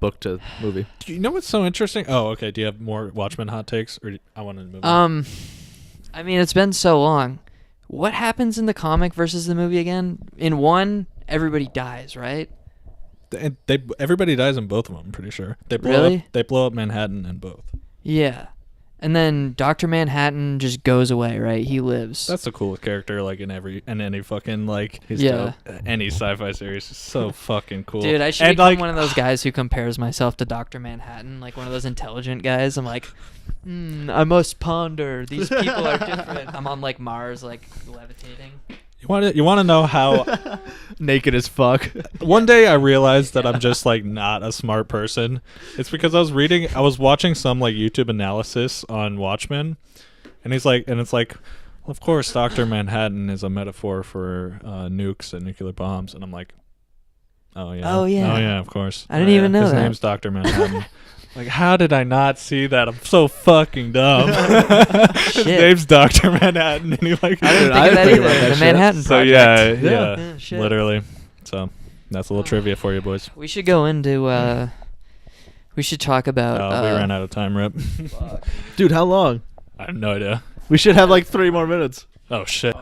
book to movie. Do you know what's so interesting? Oh, okay. Do you have more Watchmen hot takes, or I want to move on? I mean, it's been so long. What happens in the comic versus the movie again? In one, everybody dies, right? And everybody dies in both of them. I'm pretty sure they blow Really? up. They blow up Manhattan in both. Yeah. And then Dr. Manhattan just goes away, right? He lives. That's the coolest character, like in any fucking like He's yeah. dope. any sci-fi series. It's so fucking cool. Dude, I should And, become like, one of those guys who compares myself to Dr. Manhattan, like one of those intelligent guys. I'm like, I must ponder. These people are different. I'm on like Mars, like levitating. You want to know how? Naked as fuck. One day I realized that I'm just like not a smart person. It's because I was watching some like YouTube analysis on Watchmen, and it's like, well, of course, Dr. Manhattan is a metaphor for nukes and nuclear bombs, and I'm like, oh yeah, of course. I didn't even know His that. name's Dr. Manhattan. Like, how did I not see that? I'm so fucking dumb. His Shit. name's Dr. Manhattan, and he like. I didn't Dude, think of that think about either. that The shit. Manhattan So Project. yeah, Yeah, shit. literally. So that's a little trivia for you boys. We should go into. We should talk about. We ran out of time, Rip. Dude, how long? I have no idea. We should have like 3 more minutes. Oh shit.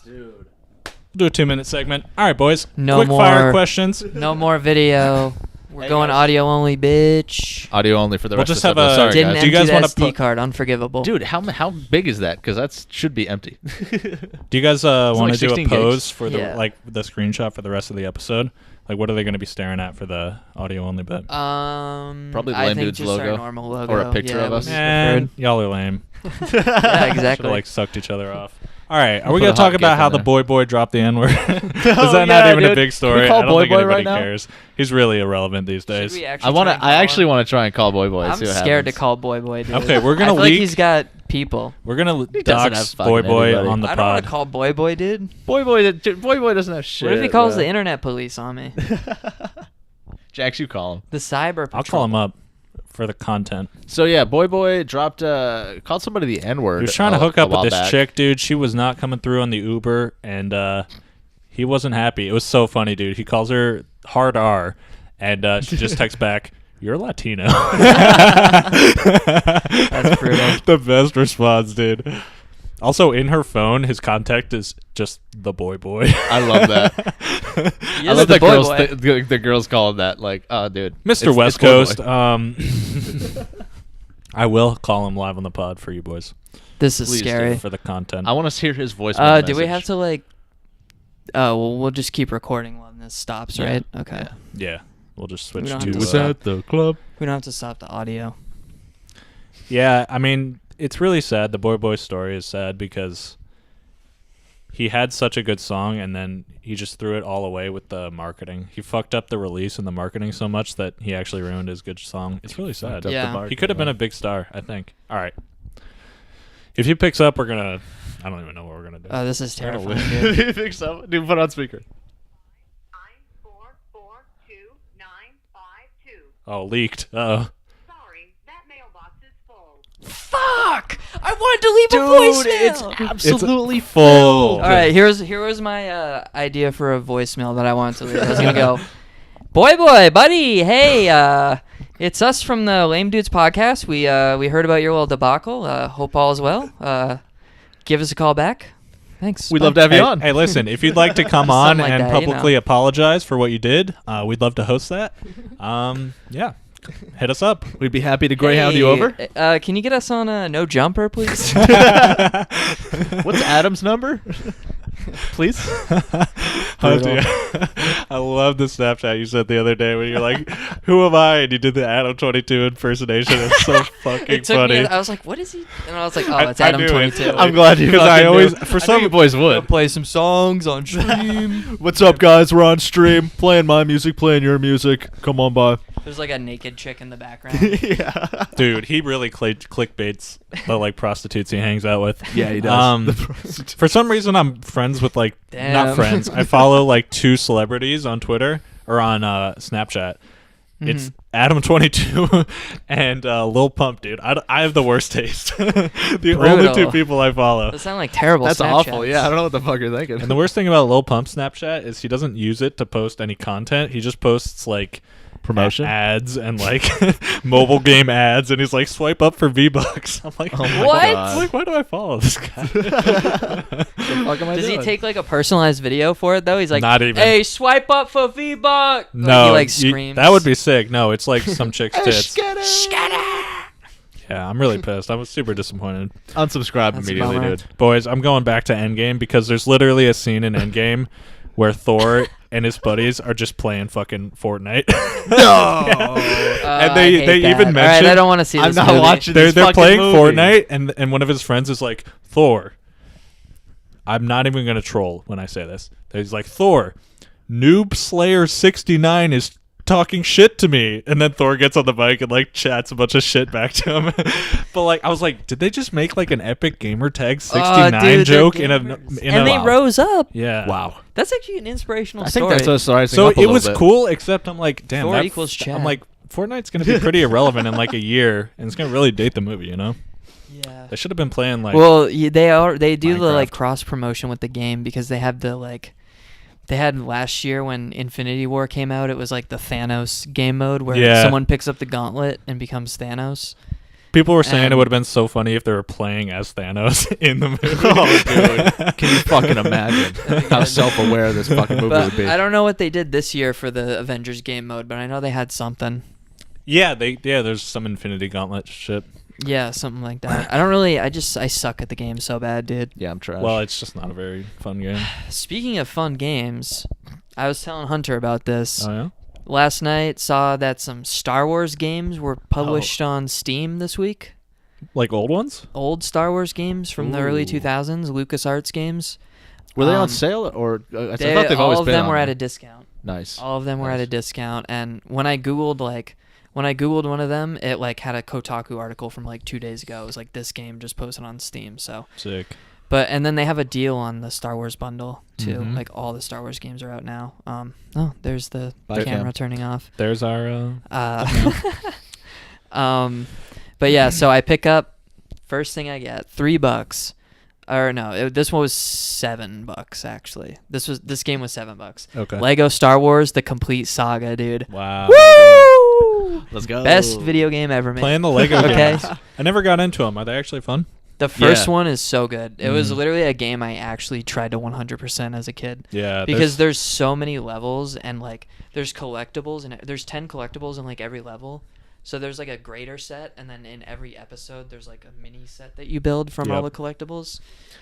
Dude. We'll do a 2-minute segment. All right, boys. No Quick more fire questions. No more video. We're Hey, going guys. audio only, bitch. Audio only for the We'll rest just of have the episode. a- Sorry, Didn't guys. Do you empty guys wanna the SD put- card. Unforgivable. Dude, how big is that? Because that should be empty. Do you guys want like to do 16 a pose gigs. for the Yeah. like the screenshot for the rest of the episode? Like, what are they going to be staring at for the audio only bit? Probably the I Lame think Dudes just our logo. normal logo. Or a picture Yeah, of us. we Man, y'all are lame. Yeah, Should have exactly. like sucked each other off. All right, are We'll we put going a to talk hot about gif how in the there. boy dropped the N-word? Is Oh, that not yeah, even a dude. big Can story? we call I don't Boy think Boy anybody right now? cares. He's really irrelevant these days. Should we actually try and I call actually him? want to try and call Boy Boy. I'm see what scared to happens. call Boy Boy. Dude. Okay, we're gonna I feel like leak- he's got people. We're going to He doesn't dox have Boy fucking Boy anybody. on the I don't want pod. to call Boy Boy, dude. Boy Boy doesn't have shit. What if he calls bro. the internet police on me? Jax, you call him. The cyber. I'll call him up for the content. So yeah, Boy dropped called somebody the N-word. He was trying to a- hook a up with while this back. chick, dude. She was not coming through on the Uber, and he wasn't happy. It was so funny, dude. He calls her hard R, and she just texts back, "You're Latino." That's brutal. The best response, dude. Also, in her phone, his contact is just the boy. I love that. He I is love the that boy girls. boy. The girls call him that. Like, oh, dude, Mr. It's West Boy Boy. Coast. I will call him live on the pod for you boys This is Please do. scary. for the content. I want to hear his voice. Do we have to like? Oh well, we'll just keep recording when this stops, Yeah. right? Okay. Yeah, we'll just switch We don't to. have to Was stop. at the club. We don't have to stop the audio. Yeah, I mean, it's really sad. The boy story is sad because he had such a good song, and then he just threw it all away with the marketing. He fucked up the release and the marketing so much that he actually ruined his good song. It's really sad. Yeah. He could have been a big star, I think. All right. If he picks up, we're gonna. I don't even know what we're gonna do. Oh, this is terrifying, If dude. he picks up, dude, put it on speaker. 9442. Oh, leaked. Oh. Sorry, that mailbox is full. Fuck! I wanted to leave a voicemail. Absolutely full. All right, here was my idea for a voicemail that I wanted to leave. I was gonna go, boy, buddy, hey, it's us from the Lame Dudes podcast. We heard about your little debacle. Hope all is well. Give us a call back. Thanks. We'd Bye. love to have you on. Hey, listen, if you'd like to come on Something like and that, you publicly know. apologize for what you did, we'd love to host that. Yeah, hit us up. We'd be happy to Greyhound you over. Can you get us on a no jumper, please? What's Adam's number? Please. Oh, dude. I love the Snapchat you sent the other day when you're like, "Who am I?" and you did the Adam 22 impersonation. It's so fucking It took funny. me. I was like, "What is he?" And I was like, "Oh, I- it's I Adam knew it. 22." I'm glad you. Because I fucking always, knew. for I some knew you boys would. play some songs on stream. What's up, guys? We're on stream, playing my music, playing your music. Come on by. There's like a naked chick in the background. Yeah. dude, he really clickbaits the like prostitutes he hangs out with. Yeah, he does. For some reason, I'm friends with like Damn. not friends. I follow like 2 celebrities on Twitter or on Snapchat. It's Adam22 and Lil Pump, dude. I have the worst taste. The only 2 Brutal. people I follow. Those sound like terrible. That's Snapchats. awful. Yeah, I don't know what the fuck you're thinking. And the worst thing about Lil Pump Snapchat is he doesn't use it to post any content. He just posts like Promotion? ads and like mobile game ads, and he's like, swipe up for V-Bucks. I'm like, Oh my What? God. Like, why do I follow this guy? The fuck am I Does he doing? take like a personalized video for it though? He's like, Not even. "Hey, swipe up for V-Buck." No, he like you- screams. that would be sick. No, it's like some chick's tits. Scatter! Yeah, I'm really pissed. I was super disappointed. Unsubscribe That's a immediately, bummer. dude. Boys, I'm going back to Endgame because there's literally a scene in Endgame where Thor and his buddies are just playing fucking Fortnite. No. And I they hate that. even All right, mention I don't want to see I'm this not movie. watching they're this they're fucking playing movie. Fortnite, and one of his friends is like, Thor. I'm not even gonna troll when I say this. He's like, Thor, Noob Slayer 69 is talking shit to me, and then Thor gets on the bike and like chats a bunch of shit back to him. But like, I was like, did they just make like an epic gamer tag 69 dude, joke they're in a gamers. in and a they rose up. yeah. Wow. That's actually an inspirational I think story. that's us rising So up a it little was bit. cool, except I'm like, damn, Thor that equals Chad. I'm like, Fortnite's gonna be pretty irrelevant in like a year, and it's gonna really date the movie, you know? Yeah. They should have been playing like Well, they do the like Minecraft. cross promotion with the game because they have the like they had last year when Infinity War came out. It was like the Thanos game mode where Yeah. someone picks up the gauntlet and becomes Thanos. people were saying it and- would have been so funny if they were playing as Thanos in the movie. Oh, dude. Can you fucking imagine how good. self-aware this fucking movie But would be? I don't know what they did this year for the Avengers game mode, but I know they had something. Yeah, there's some Infinity Gauntlet shit. Yeah, something like that. I don't really. I suck at the game so bad, dude. Yeah, I'm trash. Well, it's just not a very fun game. Speaking of fun games, I was telling Hunter about this. Oh yeah. Last night, saw that some Star Wars games were published on Steam this week. Like old ones? Old Star Wars games from the early Ooh. 2000s, LucasArts games. were they on um, sale or? I thought They, they've always all of been them on were at there. a discount. Nice. All of them were at a Nice. discount, and when I googled one of them, it like had a Kotaku article from like 2 days ago. It was like this game just posted on Steam. So, Sick. and then they have a deal on the Star Wars bundle too. Mhm. Like all the Star Wars games are out now. Oh, there's the Bye, camera Cam. turning off. There's our But yeah, so I pick up first thing I get $3. Or no, this one was $7 actually. This game was $7. okay. Lego Star Wars: The Complete Saga, dude. Wow. Woo! Let's go. Best video game ever made. Playing the Lego Okay. games. I never got into them. Are they actually fun? The first Yeah. one is so good. It was Mhm. literally a game I actually tried to 100% as a kid. Yeah. Because there's so many levels and like there's collectibles and there's 10 collectibles in like every level. So there's like a greater set, and then in every episode there's like a mini set that you build from all the Yep. collectibles.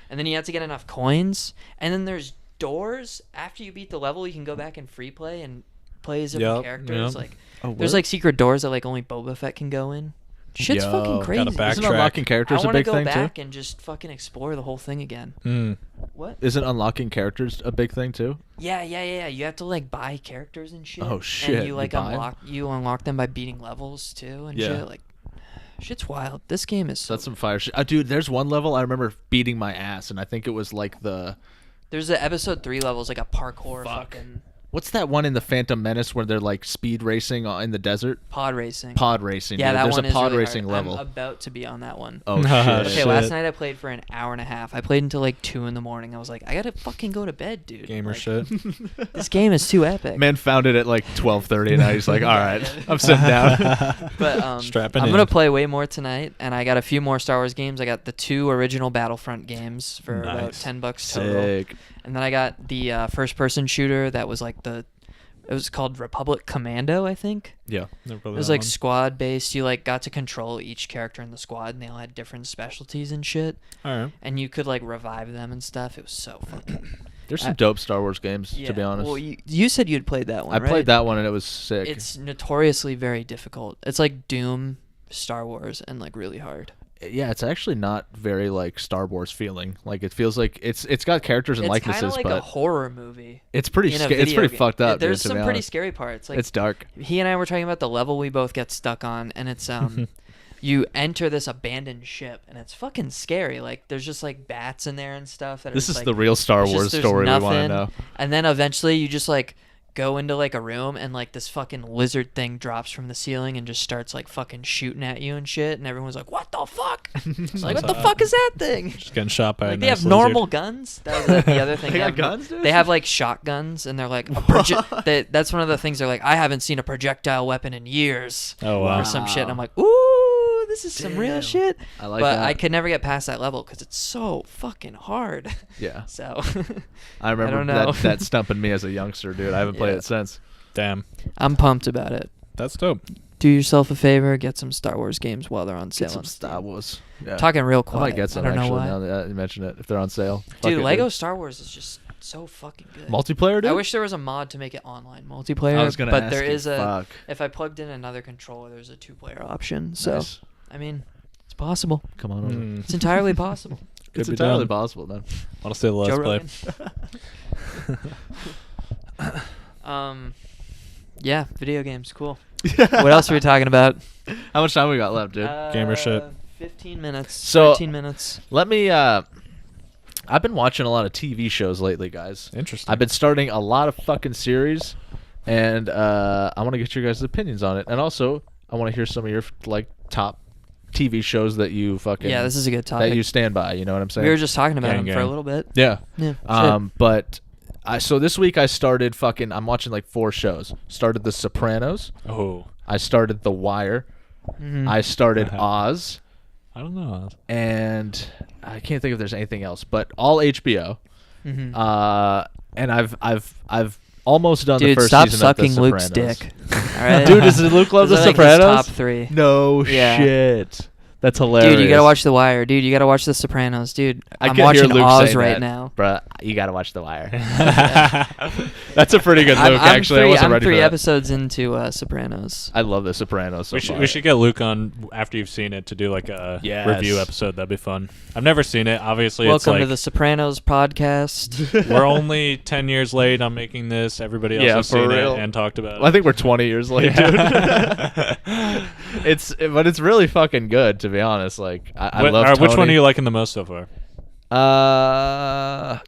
And then you have to get enough coins. And then there's doors. After you beat the level, you can go back and free play and play as different Yep, characters. yep. Like Oh, there's what? like secret doors that like only Boba Fett can go in. Shit's fucking crazy. Gotta backtrack. Isn't unlocking I characters a want to big go thing back too? and just fucking explore the whole thing again. What? Isn't unlocking characters a big thing too? Yeah. You have to like buy characters and shit. Oh, shit, And you you like buy 'em? unlock them by beating levels too and Yeah. shit. Like, shit's wild. This game is so. That's some fire shit. Dude, there's one level I remember beating my ass, and I think it was like the... There's the episode 3 levels like a parkour Fuck. fucking What's that one in the Phantom Menace where they're like speed racing in the desert? pod racing. Pod racing. Yeah, dude. that There's one a is pod really racing hard. level. I'm about to be on that one. Oh shit. Okay, Shit. last night I played for an hour and a half. I played until like 2 in the morning. I was like, I gotta fucking go to bed, dude. Gamer Like, shit. This game is too epic. Man found it at like 12:30, and now he's like, "All right, I'm sitting down." But Strapping I'm in. gonna play way more tonight, and I got a few more Star Wars games. I got the 2 original Battlefront games for about Nice. $10 total, Sick. and then I got the first-person shooter that was like it was called Republic Commando, I think. Yeah. It was like squad based. You like got to control each character in the squad, and they all had different specialties and shit. All right. And you could like revive them and stuff. It was so fucking. There's some dope Star Wars games, to be honest. Well, you said you'd played that one. I right? played that one, and it was sick. It's notoriously very difficult. It's like Doom, Star Wars, and like really hard. Yeah, it's actually not very like Star Wars feeling. Like it feels like it's got characters and It's kind likenesses, of like but a horror movie. it's pretty in a it's video pretty game. fucked up. There's dude, to some be pretty honest. scary parts. Like It's dark. he and I were talking about the level we both get stuck on, and it's you enter this abandoned ship, and it's fucking scary. Like there's just like bats in there and stuff. That are This just, is like, the real Star it's just- Wars there's story we want to nothing. know. And then eventually you just like go into like a room, and like this fucking lizard thing drops from the ceiling and just starts like fucking shooting at you and shit, and everyone's like, "What the fuck?" It's like, "What the fuck is that thing?" Just getting shot by a Like they nice have normal lizard. guns. That was the other thing. They got have, guns, dude? They have like shotguns, and they're like that's one of the things. They're like, I haven't seen a projectile weapon in years, Oh wow. or some shit. And I'm like, ooh, this is some real Damn. shit. I like but that. I could never get past that level because it's so fucking hard. Yeah. So I remember don't know. that stumping me as a youngster, dude. I haven't played Yeah. it since. Damn. I'm pumped about it. That's dope. Do yourself a favor, get some Star Wars games while they're on sale. Get some on Star Steam. Wars. Yeah. Talking real I quick. might get some I don't know actually why. now that you mention it. If they're on sale. Fuck Dude, it, Lego Star Wars is just so fucking good. multiplayer, dude. I wish there was a mod to make it online multiplayer. I was gonna but ask there you, is a. fuck. If I plugged in another controller, there's a 2-player option. So Nice. I mean, it's possible. Come on over. Mm. It's entirely possible. Could It's be entirely done. possible, man. Want to say the Joe let's play? Rogan. Yeah, video games, cool. What else are we talking about? How much time we got left, dude? Gamer shit. 15 minutes. So- 13 minutes. Let me. I've been watching a lot of TV shows lately, guys. Interesting. I've been starting a lot of fucking series, and I want to get your guys' opinions on it, and also I want to hear some of your like top TV shows that you fucking Yeah, this is a good topic. that you stand by. You know what I'm saying? We were just talking about Gang, them for a gang. little bit. yeah. Yeah. But so this week I started fucking. I'm watching like 4 shows. Started The Sopranos. Oh, I started The Wire. Mhm. I started Oz, I don't know. and I can't think if there's anything else, but all HBO. Mhm. And I've almost done the Dude, first stop season of The sucking Luke's Sopranos. dick. All right. Dude, does Luke love Those The are, like, his Sopranos? top 3. No Yeah. shit. That's hilarious. Dude, you gotta watch The Wire. Dude, you gotta watch The Sopranos. Dude, I I'm could watching hear Luke Oz say right that. now. Bruh, you gotta watch The Wire. That's a pretty good Luke, I'm actually. I three, wasn't I'm ready 3 for that. episodes into Sopranos. I love The Sopranos so we far. should get Luke on after you've seen it to do like a Yes. review episode. That'd be fun. I've never seen it. Obviously, Welcome it's to like the Sopranos podcast. we're only 10 years late on making this. Everybody else Yeah, has for seen real. it and talked about Well, I it. think we're 20 years late, dude. But it's really fucking good, to be honest. Like, I love Which one Tony. are you liking the most so far?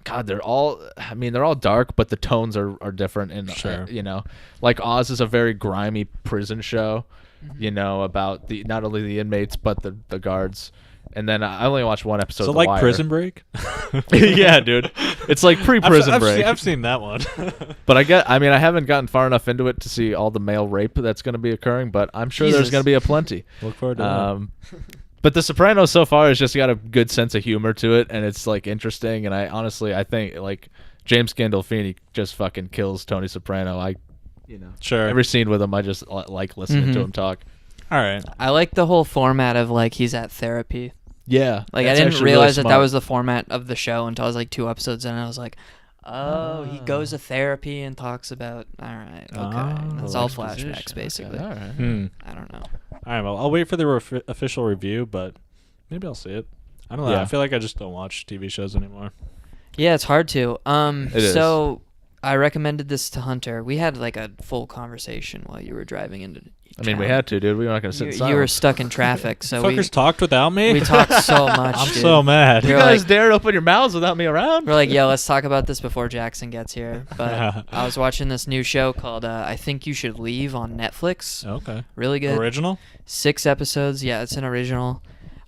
God, they're all. I mean, they're all dark, but the tones are different. And Sure. you know, like Oz is a very grimy prison show. You know, about the not only the inmates but the guards. And then I only watched one episode. So of The like Wire. Prison Break? Yeah, dude. It's like pre-prison break. I've seen that one. But I mean, I haven't gotten far enough into it to see all the male rape that's going to be occurring. But I'm sure there's Jesus. going to be a plenty. Look forward to that. But The Sopranos so far has just got a good sense of humor to it, and it's like interesting. And I think like James Gandolfini just fucking kills Tony Soprano. Sure. Every scene with him, I just like listening to Mhm. him talk. All right. I like the whole format of like he's at therapy. Yeah, Like that's I didn't actually really realize that smart. was the format of the show until I was like 2 episodes in, and I was like, Oh, he goes to therapy and talks about. All right, okay, it's all exposition. flashbacks basically. Okay, all right. I don't know. All right, well, I'll wait for the official review, but maybe I'll see it. I don't know. Yeah. I feel like I just don't watch TV shows anymore. Yeah, it's hard to. It is. So I recommended this to Hunter. We had like a full conversation while you were driving into. I mean, we town. had to, dude. We were not going to sit in You silence. were stuck in traffic, so Fuckers talked without me. we talked so much. I'm dude. so mad. You You're guys like- dared open your mouths without me around? We're like, yo, let's talk about this before Jackson gets here. But I was watching this new show called I Think You Should Leave on Netflix. Okay. Really good. Original? 6 episodes. Yeah, it's an original.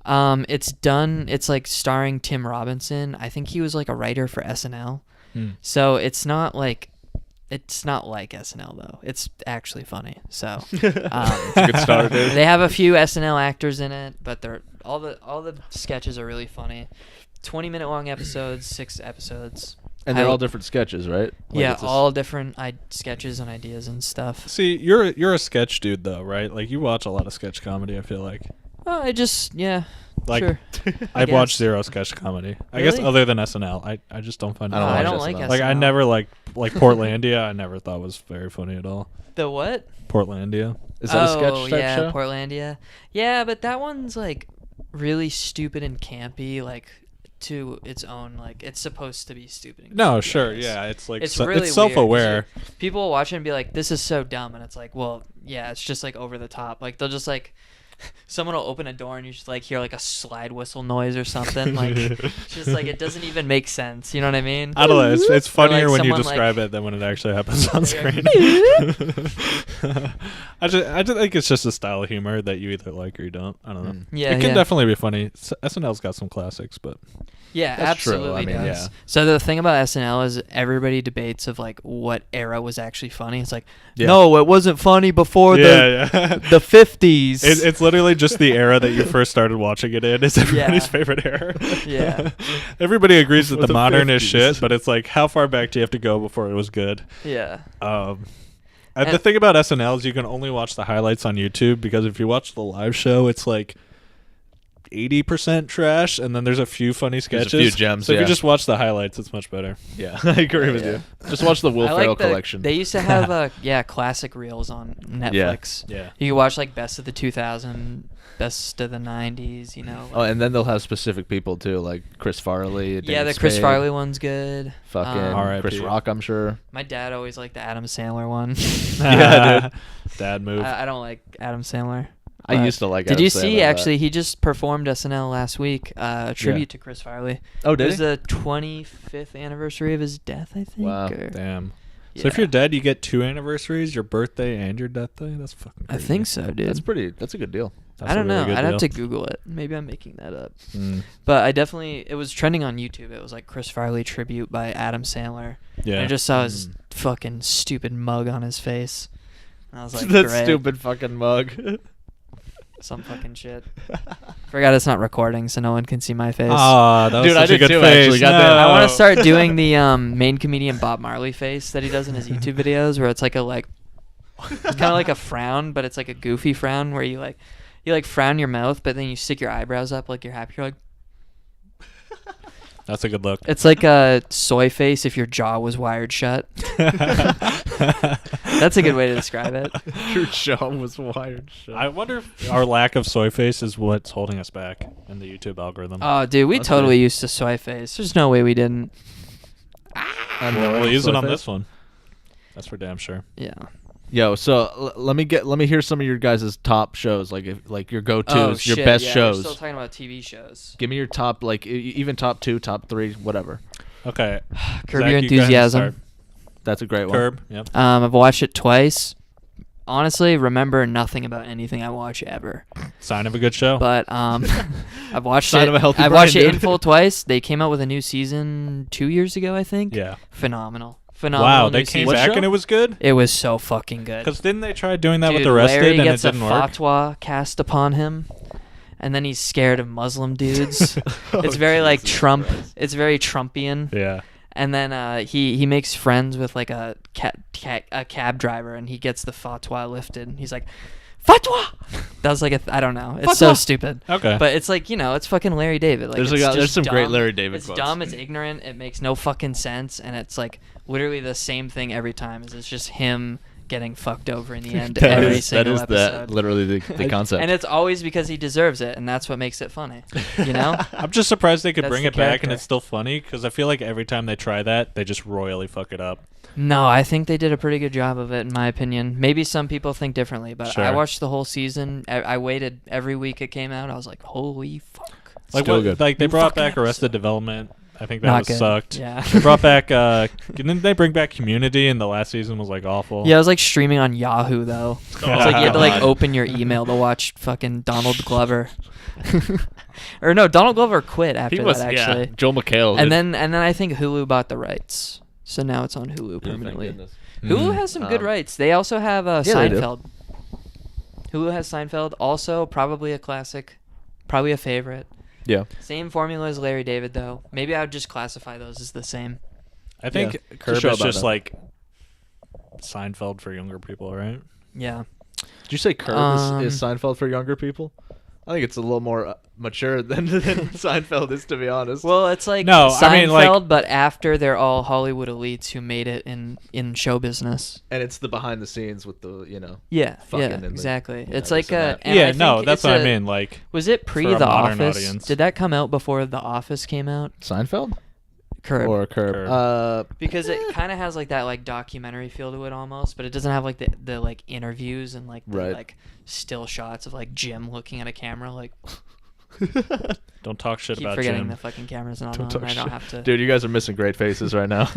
It's done. It's like starring Tim Robinson. I think he was like a writer for SNL. So it's not like SNL though. It's actually funny. So It's a good start, dude. they have a few SNL actors in it, but they're all the sketches are really funny. 20-minute long episodes, 6 episodes. And they're all different sketches, right? Like, Yeah, it's a all different sketches and ideas and stuff. See, you're a sketch dude though, right? Like you watch a lot of sketch comedy, I feel like. Oh, Like sure. I've guess. watched zero sketch comedy. I guess Really? other than SNL. I just don't find it I don't funny. I don't watch like SNL. SNL. Like I never like Portlandia, I never thought was very funny at all. The what? Portlandia. Is that a sketch type yeah, show? Portlandia. Yeah, but that one's like really stupid and campy, like to its own. Like it's supposed to be stupid. And No, campy, sure, I guess. yeah. It's like It's it's really self-aware. weird, 'cause people will watch it and be like, "This is so dumb," and it's like, well, yeah, it's just like over the top. Like they'll just like. Someone will open a door and you just like hear like a slide whistle noise or something. Like it's just like it doesn't even make sense. You know what I mean? I don't know. It's funnier when you someone, describe it than when it actually happens on screen. I just think it's just a style of humor that you either like or you don't. I don't know. Yeah, it can yeah. definitely be funny. SNL's got some classics, but Yeah, That's true. absolutely I mean, does. yeah. So the thing about SNL is everybody debates of like what era was actually funny. It's like, Yeah. no, it wasn't funny before yeah. the 50s. It's literally just the era that you first started watching it in. Is everybody's Yeah. favorite era. Yeah. Everybody agrees that Before the the modern is 50s. shit, but it's like how far back do you have to go before it was good? Yeah. And And- the thing about SNL is you can only watch the highlights on YouTube because if you watch the live show, it's like 80% trash, and then there's a few funny sketches. There's a few gems, So if yeah. you just watch the highlights, it's much better. Yeah, I agree with you. Just watch the Will I Ferrell like collection. They used to have classic reels on Netflix. Yeah. You could watch like best of the 2000, best of the 90s, you know. Oh, and then they'll have specific people too, like Chris Farley. yeah, David the Chris Spade, Farley one's good. Fucking R.I.P. Chris Rock, I'm sure. My dad always liked the Adam Sandler one. Yeah, dude. Dad move. I don't like Adam Sandler. I But used to like. Did Adam you see? Sandler, Actually, he just performed SNL last week. A tribute to Chris Farley. Oh, It did was he? the 25th anniversary of his death, I think. Wow. or- Damn. Yeah. So if you're dead, you get 2 anniversaries: your birthday and your death day. That's fucking. I Crazy. think so, dude. That's a good deal. That's I a don't really know. good I'd have deal. to Google it. Maybe I'm making that up. Mm. But it was trending on YouTube. It was like Chris Farley tribute by Adam Sandler. Yeah. And I just saw his fucking stupid mug on his face. And I was like, that great. stupid fucking mug. Some fucking shit. Forgot it's not recording, so no one can see my face. Ah, that was Dude, I such a did good too, face. actually. Goddamn. No. I want to start doing the main comedian Bob Marley face that he does in his YouTube videos, where it's like it's kind of like a frown, but it's like a goofy frown where you frown your mouth, but then you stick your eyebrows up like you're happy. You're like, That's a good look. it's like a soy face if your jaw was wired shut. That's a good way to describe it. Your jaw was wired shut. I wonder if our lack of soy face is what's holding us back in the YouTube algorithm. Oh, dude, we That's totally weird. used to soy face. There's no way we didn't. We'll use it on Soy this face? one. That's for damn sure. Yeah. Yo, so let me hear some of your guys' top shows, like your go-tos, Oh, your shit, best yeah, shows. We're still talking about TV shows. Give me your top, like even top 2, top 3, whatever. Okay. Curb Zach, Your you go ahead and Enthusiasm. start. That's a great one. Curb. Yep. I've watched it twice. Honestly, remember nothing about anything I watch ever. Sign of a good show. But I've watched Sign it. of a healthy I've watched brain, it in dude. full twice. They came out with a new season 2 years ago, I think. Yeah. Phenomenal. Wow, they new came season. back show? and it was good. It was so fucking good. Because didn't they try doing that with Dude, Arrested Larry and it gets a didn't work? fatwa cast upon him, and then he's scared of Muslim dudes. Oh, It's very like Jesus Trump. Christ. It's very Trumpian. Yeah. And then he makes friends with like a cab driver, and he gets the fatwa lifted. He's like, Fatwa. That was like I don't know. It's so Fatwa. stupid. Okay. But it's like, it's fucking Larry David. Like, There's some great dumb. Larry David It's quotes. dumb. It's ignorant. It makes no fucking sense, and it's like literally the same thing every time. It's just him getting fucked over in the end every single episode. Literally the concept. And it's always because he deserves it, and that's what makes it funny. You know? I'm just surprised they could That's bring the it back and character. it's still funny because I feel like every time they try that, they just royally fuck it up. No, I think they did a pretty good job of it, in my opinion. Maybe some people think differently, but Sure. I watched the whole season. I waited every week it came out. I was like, holy fuck. Like Still what? good. Like they New brought fucking back Arrested episode. Development. I think Not that was good. sucked. Yeah. They brought back. Didn't they bring back Community? And the last season was like awful. Yeah, it was like streaming on Yahoo though. It's like you had to like open your email to watch fucking Donald Glover. Or no, Donald Glover quit after he was that actually. Joel McHale. And then I think Hulu bought the rights. So now it's on Hulu permanently. Hulu has some good rights. They also have they do. Seinfeld. Hulu has Seinfeld, also probably a classic, probably a favorite. Yeah. Same formula as Larry David though. Maybe I would just classify those as the same. I think Yeah. It's a Curb show is about just that. like Seinfeld for younger people, right? Yeah. Did you say Curb is Seinfeld for younger people? I think it's a little more mature than Seinfeld is, to be honest. Well, it's like No, Seinfeld, I mean, like- but after they're all Hollywood elites who made it in show business. and it's the behind the scenes with the Yeah, fucking yeah, and the- exactly. yeah, It's like this and that. and I Yeah, no, think that's it's what I a- mean. Like, Was it pre for a The modern Office? audience. Did that come out before The Office came out? Seinfeld Curb. or Curb. Curb. Because it kind of has like that like documentary feel to it almost, but it doesn't have like the like interviews and like the Right. like still shots of like Jim looking at a camera. Like don't talk shit keep about forgetting Jim. the fucking camera's not Don't on. talk I don't shit. have to Dude, you guys are missing great faces right now.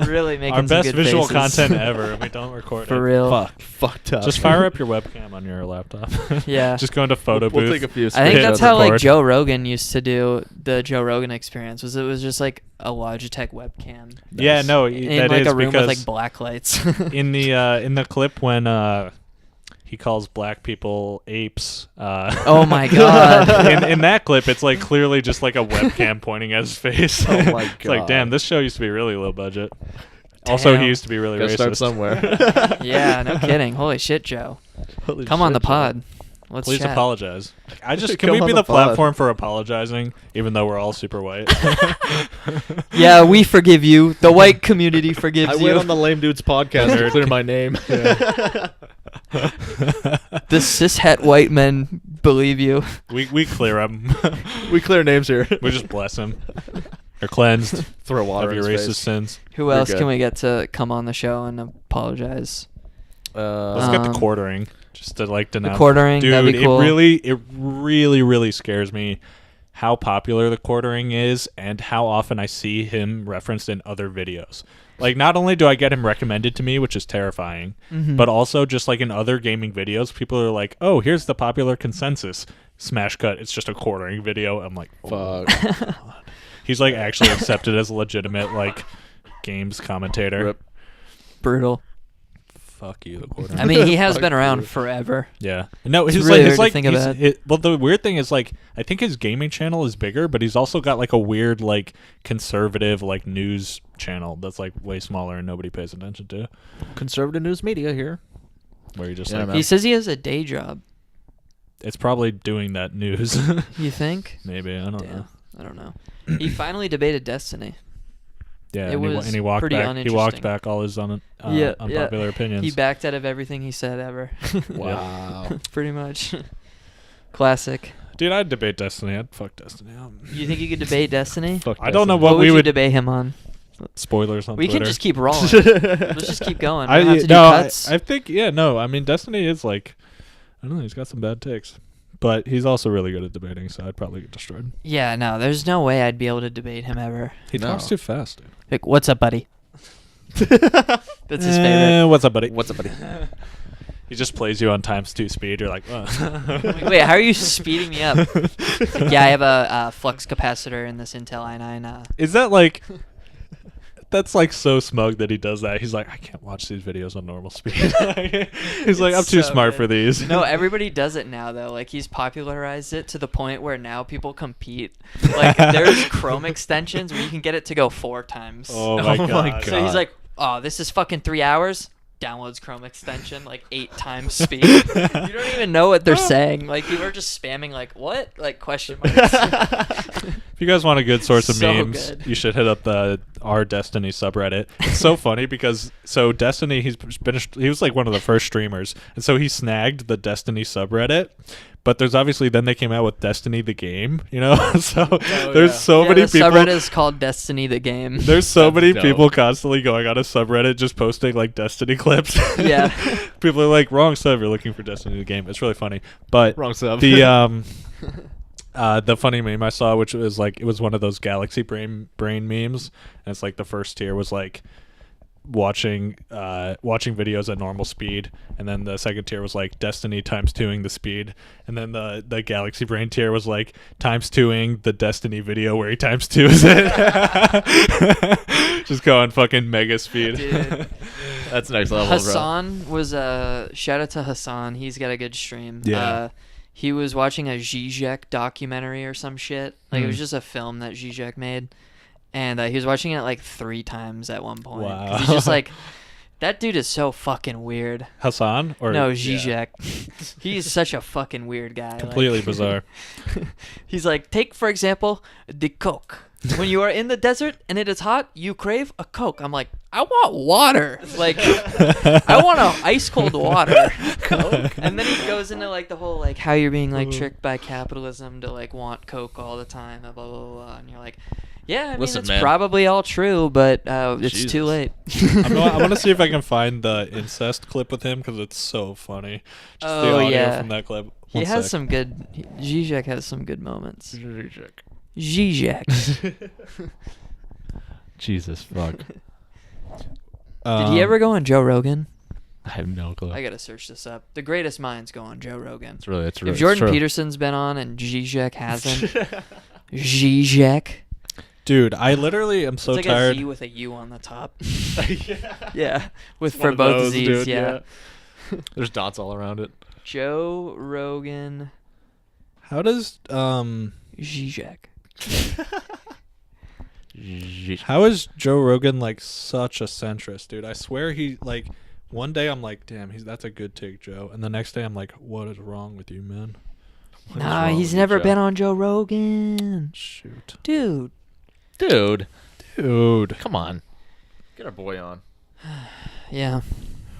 really making Our some best good visual faces. content ever. We don't record For it. real. Fucked up. Just fire up your webcam on your laptop. Yeah. Just go into photo We'll booth. take a few I think hit that's how like record. Joe Rogan used to do the Joe Rogan experience. It was just like a Logitech webcam Yeah, no, in that like is a room because with like black lights. in the clip when he calls black people apes. Oh my God. in that clip, it's like clearly just like a webcam pointing at his face. Oh my It's like, God. damn, this show used to be really low budget. Also, he Damn. used to be really Gotta racist. start somewhere. Yeah, no kidding. Holy shit, Joe. Holy Come on shit, the Joe. pod. Let's Please chat. apologize. Can Come we on be the the pod. platform for apologizing, even though we're all super white? Yeah, we forgive you. The white community forgives I you. went on the Lame Dudes podcast to Nerd. clear my name. The cishet white men believe you. we clear him. We clear names here. We just bless him. They're cleansed Throw water of in your his racist face. sins. Who You're else good. can we get to come on the show and apologize? Let's get the Um, quartering. Just to like denounce. quartering, Dude, that'd be cool. it really scares me how popular the quartering is and how often I see him referenced in other videos. Like, not only do I get him recommended to me, which is terrifying, Mhm. but also just like in other gaming videos, people are like, "Oh, here's the popular consensus." Smash cut. It's just a quartering video. I'm like, oh, Fuck. God. He's like actually accepted as a legitimate like games commentator. Rip. Brutal. Fuck you, the quartering. I mean, he has Fuck been around you. forever. Yeah. No, It's he's really like, weird it's to like, think he's, about. well, the weird thing is like, I think his gaming channel is bigger, but he's also got like a weird, like conservative, like news channel that's like way smaller and nobody pays attention to. Conservative news media here. Where you just Yeah, like, man. He says he has a day job. it's probably doing that news. You think? Maybe. I don't know. Damn. I don't know. He finally debated Destiny. Yeah. It and, was he walked pretty back. He walked uninteresting. back all his Yeah, unpopular opinions. He backed out of everything he said ever. Wow. Pretty much. Classic. Dude, I'd debate Destiny. I'd fuck Destiny up. You think you could debate Destiny? Fuck I don't know Destiny. what What would we you would debate him on? spoilers on We Twitter. can just keep rolling. Let's just keep going. We don't have to do no, cuts. I think I mean Destiny is like, I don't know, he's got some bad takes, but he's also really good at debating, so I'd probably get destroyed. Yeah, no, there's no way I'd be able to debate him ever. He No. talks too fast. Dude. Like, what's up, buddy? That's his favorite. What's up, buddy? What's up, buddy? He just plays you on ×2 speed. You're like, Like, wait, how are you speeding me up? Like, yeah, I have a flux capacitor in this Intel i9. Is that like? That's like so smug that he does that. He's like, I can't watch these videos on normal speed. He's like, I'm It's too so smart good. for these. No, everybody does it now though. Like he's popularized it to the point where now people compete. Like there's Chrome extensions where you can get it to go 4 times. Oh my god. my So he's like, oh, this is fucking 3 hours. downloads Chrome extension like 8 times speed. You don't even know what they're saying. Like people are just spamming like what? Like question marks. If you guys want a good source of So memes, good. you should hit up the our Destiny subreddit. It's so funny because Destiny, he was like one of the first streamers, and so he snagged the Destiny subreddit. But there's obviously then they came out with Destiny the game, you know. So there's so Yeah, many the people. subreddit is called Destiny the game. There's so That's many dope. people constantly going on a subreddit just posting like Destiny clips. Yeah. People are like, wrong sub, you're looking for Destiny the game. It's really funny. But Wrong sub. the funny meme I saw, which was like, it was one of those galaxy brain memes, and it's like the first tier was like watching videos at normal speed, and then the second tier was like Destiny times 2ing the speed, and then the galaxy brain tier was like times 2ing the Destiny video where he times 2s it. Just going fucking mega speed. Dude. That's next level, Hassan was shout out to Hassan. He's got a good stream. Yeah. He was watching a Zizek documentary or some shit. Like it was just a film that Zizek made, and he was watching it like 3 times at one point. 'Cause Wow. He's just like, that dude is so fucking weird. Hassan? Or No, yeah. Zizek. He's such a fucking weird guy. Completely like- bizarre. He's like, take for example the Coke. When you are in the desert and it is hot, you crave a Coke. I'm like, I want water. Like, I want a ice cold water. Coke. And then he goes into like the whole like how you're being like tricked by capitalism to like want Coke all the time. Blah blah blah. blah. And you're like, yeah, I mean Listen, it's man. probably all true, but it's too Jesus. late. I want to see if I can find the incest clip with him because it's so funny. Just the Oh, audio yeah. from that clip. He One has sec. some good. Zizek has some good moments. Zizek. Zizek. Jesus fuck. Did he ever go on Joe Rogan? I have no clue. I gotta search this up. The greatest minds go on Joe Rogan. It's really If Jordan Peterson's been on and Zizek hasn't, Zizek. Dude, I literally am so it's like tired. a Z with a U on the top. yeah. Yeah, with It's for one of both those, Z's. dude, yeah. There's dots all around it. Joe Rogan, How does Zizek. how is Joe Rogan like such a centrist, dude? I swear he like one day I'm like, damn, that's a good take, Joe, and the next day I'm like, what is wrong with you, man? What is Nah, wrong he's with you, never Joe? been on Joe Rogan. Shoot, Dude. Dude, dude, come on. Get our boy on. Yeah.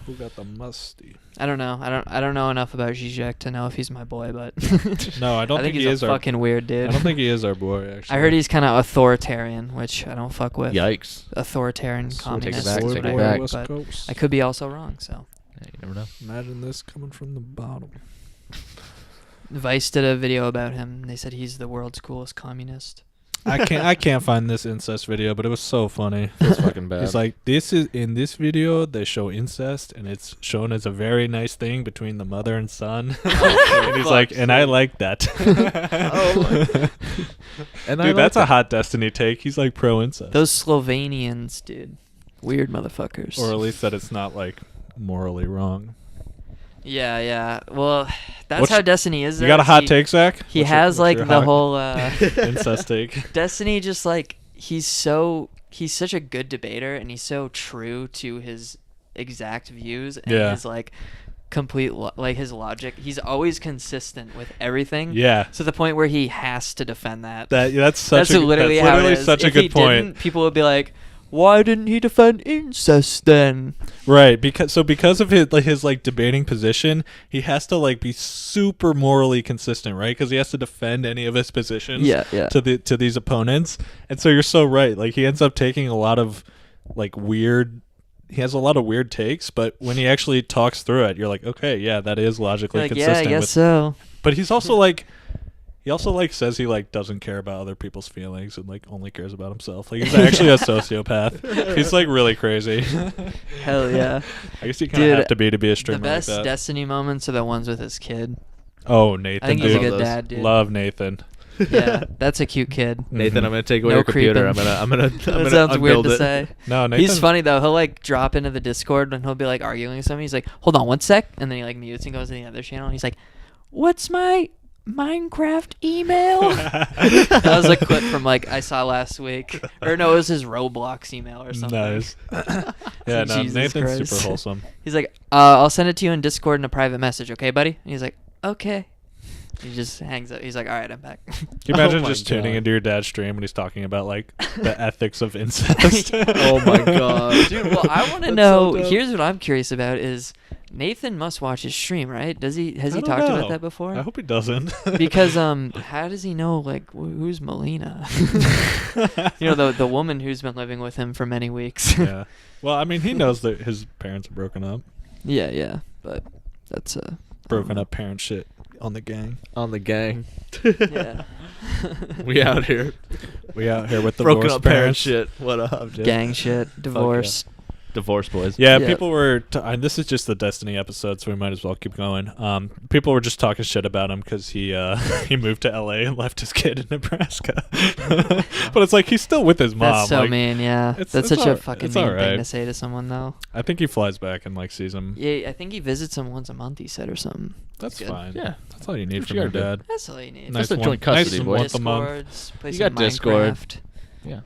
who got the musty? I don't know. I don't know enough about Zizek to know if he's my boy, but No, I don't I think he he's is a our. fucking weird dude. I don't think he is our boy. Actually, I heard he's kind of authoritarian, which I don't fuck with. Yikes. Authoritarian So take it communist. back, is take what it I back. heard, West but Coast. I could be also wrong. So Yeah, you never know. Imagine this coming from the bottom. Vice did a video about him. They said he's the world's coolest communist. I can't find this incest video, but it was so funny. It's fucking bad. It's like in this video they show incest and it's shown as a very nice thing between the mother and son. And he's like, and I like that. And Dude, that's a hot Destiny take. He's like pro incest. Those Slovenians, dude, weird motherfuckers. Or at least that it's not like morally wrong. Yeah, yeah. Well, that's What's- how Destiny is. You though, got a is hot take, Zach? He What's your- has what's like your the hot whole incest take. Destiny. Just like he's such a good debater, and he's so true to his exact views and Yeah. his like complete like his logic. He's always consistent with everything. Yeah. To the point where he has to defend that. That's such That's literally how it is. such a if he good point. didn't, people would be like, "Why didn't he defend incest then?" Right, because of his like debating position, he has to like be super morally consistent, right? Because he has to defend any of his positions Yeah. to these opponents. And so you're so right. Like he ends up taking a lot of like weird. He has a lot of weird takes, but when he actually talks through it, you're like, okay, yeah, that is logically Like, yeah, consistent. I guess with, so. But he's also like. He also like says he like doesn't care about other people's feelings and like only cares about himself. Like he's actually a sociopath. He's like really crazy. Hell yeah. I guess you kind of Dude, have to be a The streamer best like that. Destiny moments are the ones with his kid. Oh, Nathan. I think he's a dude. good those. dad, dude. Love Nathan. Yeah, that's a cute kid. Nathan, Mhm. I'm gonna take away No your computer. creeping. I'm gonna That sounds weird unbuild to it. say. No, Nathan. He's funny though. He'll like drop into the Discord and he'll be like arguing with something. He's like, "Hold on one sec," and then he like mutes and goes to the other channel. And he's like, "What's my Minecraft email. That was a clip from like I saw last week, or no, it was his Roblox email or something. Nice. Yeah, no, Jesus Nathan's Christ. super wholesome. He's like, I'll send it to you in Discord in a private message, okay, buddy? And he's like, okay. He just hangs up. He's like, all right, I'm back. Can you imagine my just tuning God. into your dad's stream when he's talking about like the ethics of incest? Oh my God. Dude, well, I want to That's know. so dope. Here's what I'm curious about: is Nathan must watch his stream, right? Does he? Has I he don't talked know. about that before? I hope he doesn't. Because how does he know like who's Melina? You know, the woman who's been living with him for many weeks. Yeah. Well, I mean, he knows that his parents are broken up. yeah, but that's Broken up parent shit on the gang. On the gang. Yeah. We out here. We out here with the Broken divorced up parent parents. shit. What up, dude? Gang shit, divorce. Divorce boys. Yeah, Yeah. people were. And this is just the Destiny episode, so we might as well keep going. People were just talking shit about him because he he moved to LA and left his kid in Nebraska. But it's like he's still with his mom. That's so like, mean, yeah. it's- That's it's such a al- fucking it's mean alright. thing to say to someone, though. I think he flies back and like sees him. Yeah, I think he visits him once a month. He said or something. That's good. fine. Yeah. That's all you need What from you your gotta do. dad. That's all you need. Nice the one- joint custody, nice boy. once a month. Discords, play You some got Discord. Minecraft. Yeah.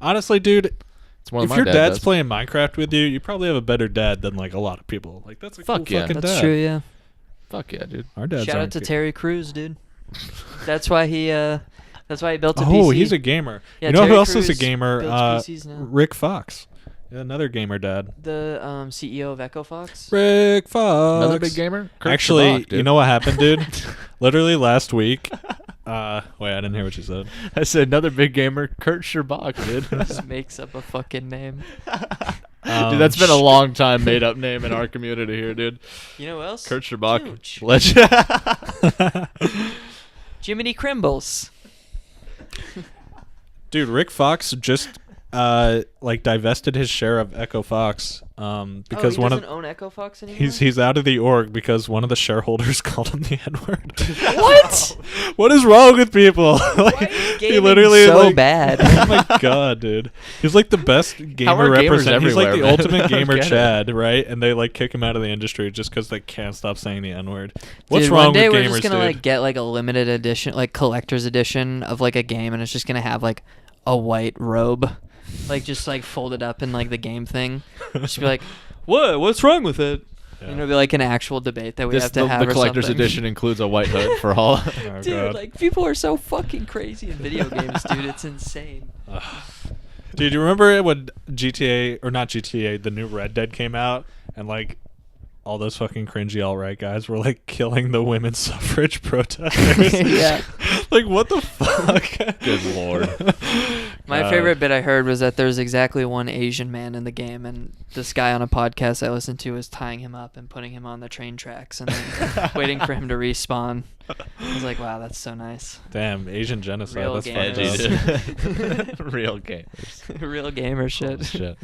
Honestly, dude, It's one of if my your dad's does. playing Minecraft with you, you probably have a better dad than like a lot of people. Like that's a Fuck cool yeah. fucking That's dad. true, yeah. Fuck yeah, dude. Our dads Shout out aren't to good. Terry Crews, dude. That's why he built a PC. Oh, he's a gamer. Yeah, you know who Terry else is a Crews gamer? builds PCs now. Rick Fox. Yeah, another gamer dad. The CEO of Echo Fox. Rick Fox. Another big gamer? Kurt Actually, Shabak, dude. you know what happened, dude? Literally last week. Wait, I didn't hear what you said. I said another big gamer, Kurt Shabak, dude. Just makes up a fucking name. Dude, that's been a long time made up name in our community here, dude. You know who else? Kurt Shabak. Huge. Legend. Jiminy Crimbles. Dude, Rick Fox just like divested his share of Echo Fox because he one doesn't of own Echo Fox anymore. he's out of the org because one of the shareholders called him the N-word. What? What is wrong with people? Like, Why are you he gaming literally so like, bad? Oh my god, dude. He's like the best gamer are gamers representative. He's like the everywhere, man? ultimate I don't gamer get it. Chad, right? And they like kick him out of the industry just because they can't stop saying the N-word. What's Dude, wrong one day with we're gamers, just gonna dude? like get like a limited edition, like collector's edition of like a game, and it's just gonna have like a white robe, like just like folded up in like the game thing. Just be like, what? What's wrong with it? Yeah. And it'll be like an actual debate that we have to the have. or collector's something. edition includes a white hood for all. Oh, Dude, God. like people are so fucking crazy in video games, dude. It's insane. Dude, you remember when GTA, or not GTA, the new Red Dead came out, and like all those fucking cringy alt-right guys were like killing the women's suffrage protesters? Yeah. Like, what the fuck? Good lord. My favorite bit I heard was that there's exactly one Asian man in the game, and this guy on a podcast I listened to was tying him up and putting him on the train tracks and then waiting for him to respawn. I was like, wow, that's so nice. Damn, Asian genocide. Real That's gamers. fucked up. Real gamers. Real gamer shit. Holy shit.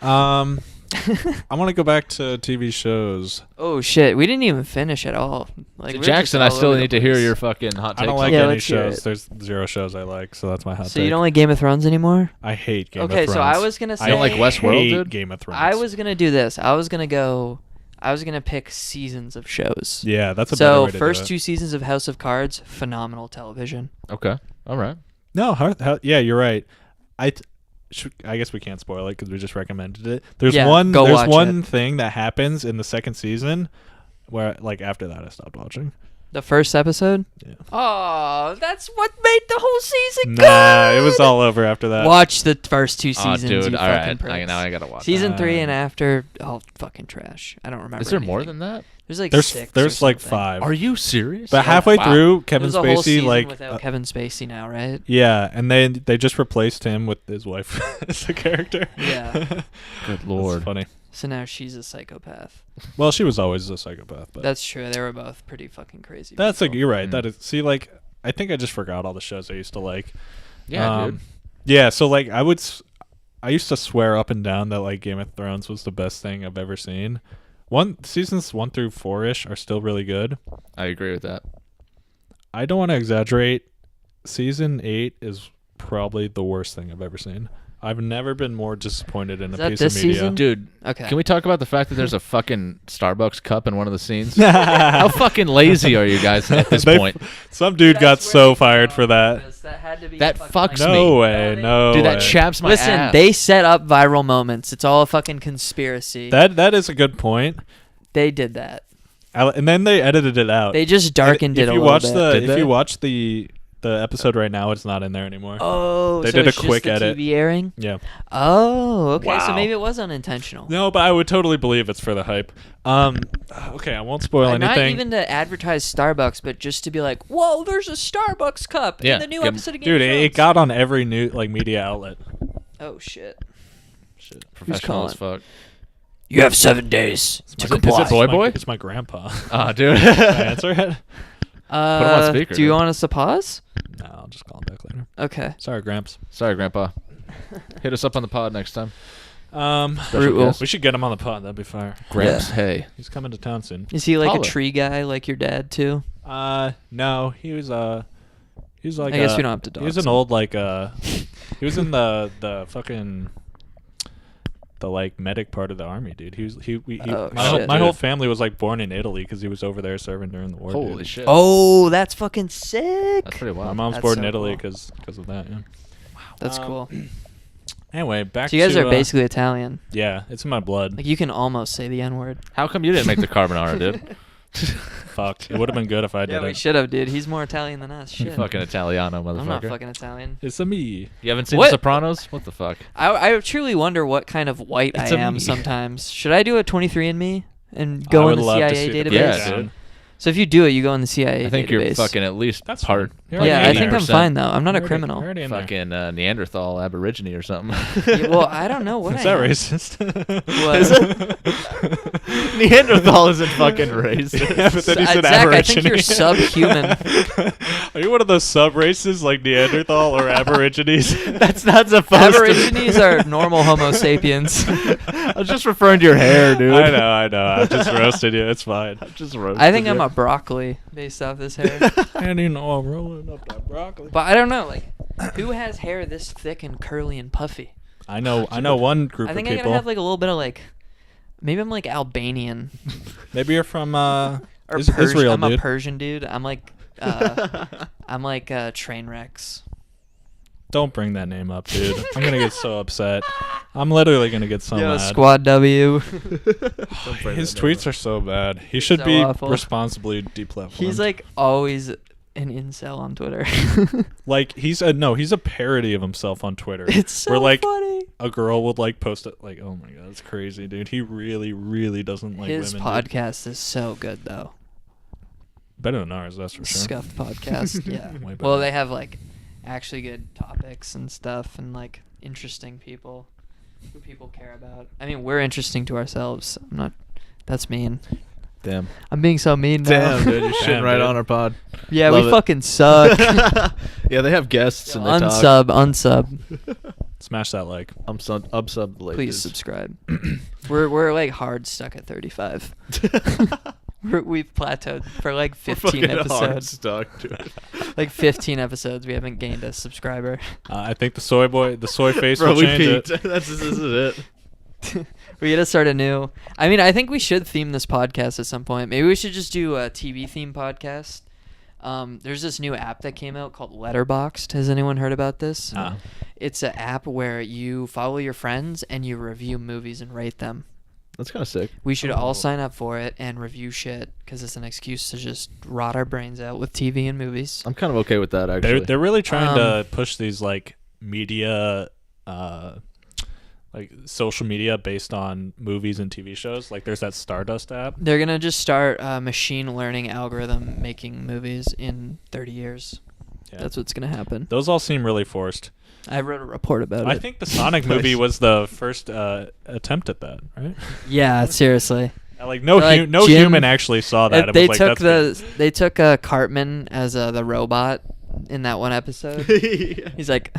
I want to go back to TV shows. Oh shit, we didn't even finish at all. Like we're Jackson, just I all still over the need to hear place. your fucking hot I takes. don't like Yeah, any let's hear shows. it. There's 0 shows I like, so that's my hot So take. you don't like Game of Thrones anymore? I hate Game of Okay, Thrones. so I was gonna say I don't like Westworld, hate dude? Game of Thrones. I was gonna do this. I was gonna pick seasons of shows. Yeah, that's a better So way to do first it. 2 seasons of House of Cards, phenomenal television. Okay. All right. No, yeah, you're right. I guess we can't spoil it because we just recommended it. There's Yeah, one. go There's watch one it. thing that happens in the second season where, like, after that, I stopped watching. The first episode? Yeah. Oh, that's what made the whole season Nah, good. it was all over after that. Watch the first 2 Oh, seasons. dude. You All fucking right. pricks. Now I gotta watch. Season 3 and Um, after, oh, fucking trash. I don't remember. Is there more anything. than that? There's like There's 6 there's or like something. 5. Are you serious? But halfway Wow. through, Kevin There's a whole Spacey season like without Kevin Spacey now, right? yeah, and they just replaced him with his wife as the character. Yeah. Good That's lord. funny. So now she's a psychopath. Well, she was always a psychopath, but That's true. They were both pretty fucking crazy. that's like people. you're right. Mm. That is see like I think I just forgot all the shows I used to like. Yeah, dude. Yeah, so like I used to swear up and down that like Game of Thrones was the best thing I've ever seen. Seasons 1 through 4-ish are still really good. I agree with that. I don't want to exaggerate. Season 8 is probably the worst thing I've ever seen. I've never been more disappointed in Is a that piece this of media. season? Dude, Okay. can we talk about the fact that there's a fucking Starbucks cup in one of the scenes? How fucking lazy are you guys at this They- point? Some dude got so fired for that. That fucks me. No way, no Dude, way. that chaps my Listen, ass. they set up viral moments. It's all a fucking conspiracy. That is a good point. They did that. And then they edited it out. They just darkened And it a if you little watch bit. the Did if they? you watch the episode right now, it's not in there anymore. Oh, They so did a it's just quick the edit. TV airing? Yeah. Oh, okay. So Wow. maybe it was unintentional. No, but I would totally believe it's for the hype. Okay, I won't spoil Not anything. even to advertise Starbucks, but just to be like, "Whoa, there's a Starbucks cup Yeah, in the new give 'em- episode of Game Dude, of it Thrones." got on every new media outlet. Oh shit! Shit, professional as fuck. You have 7 days to Is it Boy Boy? It's my grandpa. Ah, dude. Can I answer it? on speaker, Do you dude. want us to pause? No, I'll just call him back later. Okay. Sorry, Gramps. Sorry, Grandpa. Hit us up on the pod next time. Special Brutal. guest. We should get him on the pod. That'd be fire. Gramps, Yeah. hey. He's coming to town soon. Is he like Holla. a tree guy, like your dad too? No, he was like I guess we don't have to He was dox an him. old he was in the fucking the like medic part of the army, dude. Oh, my shit. whole Dude. family was like born in Italy because he was over there serving during the war. Holy dude. shit. Oh, that's fucking sick. That's pretty My wild. mom's That's born so in Italy cool. because of that. Yeah. That's Um, cool. Anyway, back So you guys to are basically Italian. yeah, it's in my blood. Like you can almost say the N word. How come you didn't make the carbonara, dude? Fuck, it would have been good if I did Yeah, we it. should have, dude. He's more Italian than us. You Shit. fucking Italiano, motherfucker. I'm not fucking Italian. It's a me. You haven't seen What? The Sopranos? What the fuck? I truly wonder what kind of white It's I a am me. sometimes. Should I do a 23andMe and I go in would the love to CIA see the database? Yeah, breakdown. dude. So if you do it, you go in the CIA I think database. you're fucking at least That's part. fine. You're Yeah, I already think I'm 80%. fine though. I'm not a Already- criminal. already in there. Fucking Neanderthal Aborigine or something. Yeah, well, I don't know what Is I that am. racist? What? Is it? Neanderthal isn't fucking racist. Yeah, but then he said Zach, I think Aborigine. you're subhuman. Are you one of those sub races like Neanderthal or Aborigines? That's not supposed Aborigines are normal Homo sapiens. I was just referring to your hair, dude. I know. I just roasted you. It's fine. Just roasted I think I'm you. a broccoli based off this hair. And you know I'm rolling up that broccoli. But I don't know, like, who has hair this thick and curly and puffy? I know one group I think of I people. gotta have like a little bit of like, maybe I'm like Albanian Maybe you're from or Persian. Persian. Israel, I'm dude. a Persian dude. I'm like train wrecks. Don't bring that name up, dude. I'm gonna get so upset. I'm literally gonna get so Yo, mad. Squad W. His tweets are so bad. He should So be awful. responsibly deplatformed. He's like always an incel on Twitter. like he's a parody of himself on Twitter. It's so where like funny. a girl would like post it like, oh my god, it's crazy, dude. He really doesn't like His women. dude. podcast is so good though. Better than ours, that's for sure. Scuffed podcast. Yeah. Way Well, better. they have like actually good topics and stuff and like interesting people who people care about. I mean, we're interesting to ourselves. I'm not. That's mean. Damn. I'm being so mean now. Damn, dude. You're Damn, shitting right dude. on our pod. Yeah, Love we it. fucking suck. Yeah, they have guests Yo, and they talk. unsub. Smash that like. Unsub the Please ladies. subscribe. we're like hard stuck at 35. We've plateaued for like 15 episodes. Stuck, dude. Like 15 episodes, we haven't gained a subscriber. I think the soy face Bro, will we change peaked. it. This is it. We gotta start anew. I mean, I think we should theme this podcast at some point. Maybe we should just do a TV theme podcast. There's this new app that came out called Letterboxd. Has anyone heard about this? Uh-uh. It's an app where you follow your friends and you review movies and rate them. That's kind of sick. We should Oh. all sign up for it and review shit because it's an excuse to just rot our brains out with TV and movies. I'm kind of okay with that, actually. They're really trying to Um, push these like media, like social media based on movies and TV shows. Like there's that Stardust app. They're gonna just start a machine learning algorithm making movies in 30 years. Yeah. That's what's gonna happen. Those all seem really forced. I wrote a report about I it. think the Sonic movie was the first attempt at that, right? Yeah, seriously. Like no Like, no Jim- human actually saw that. It They was like, took that's they took Cartman as the robot in that one episode. He's like,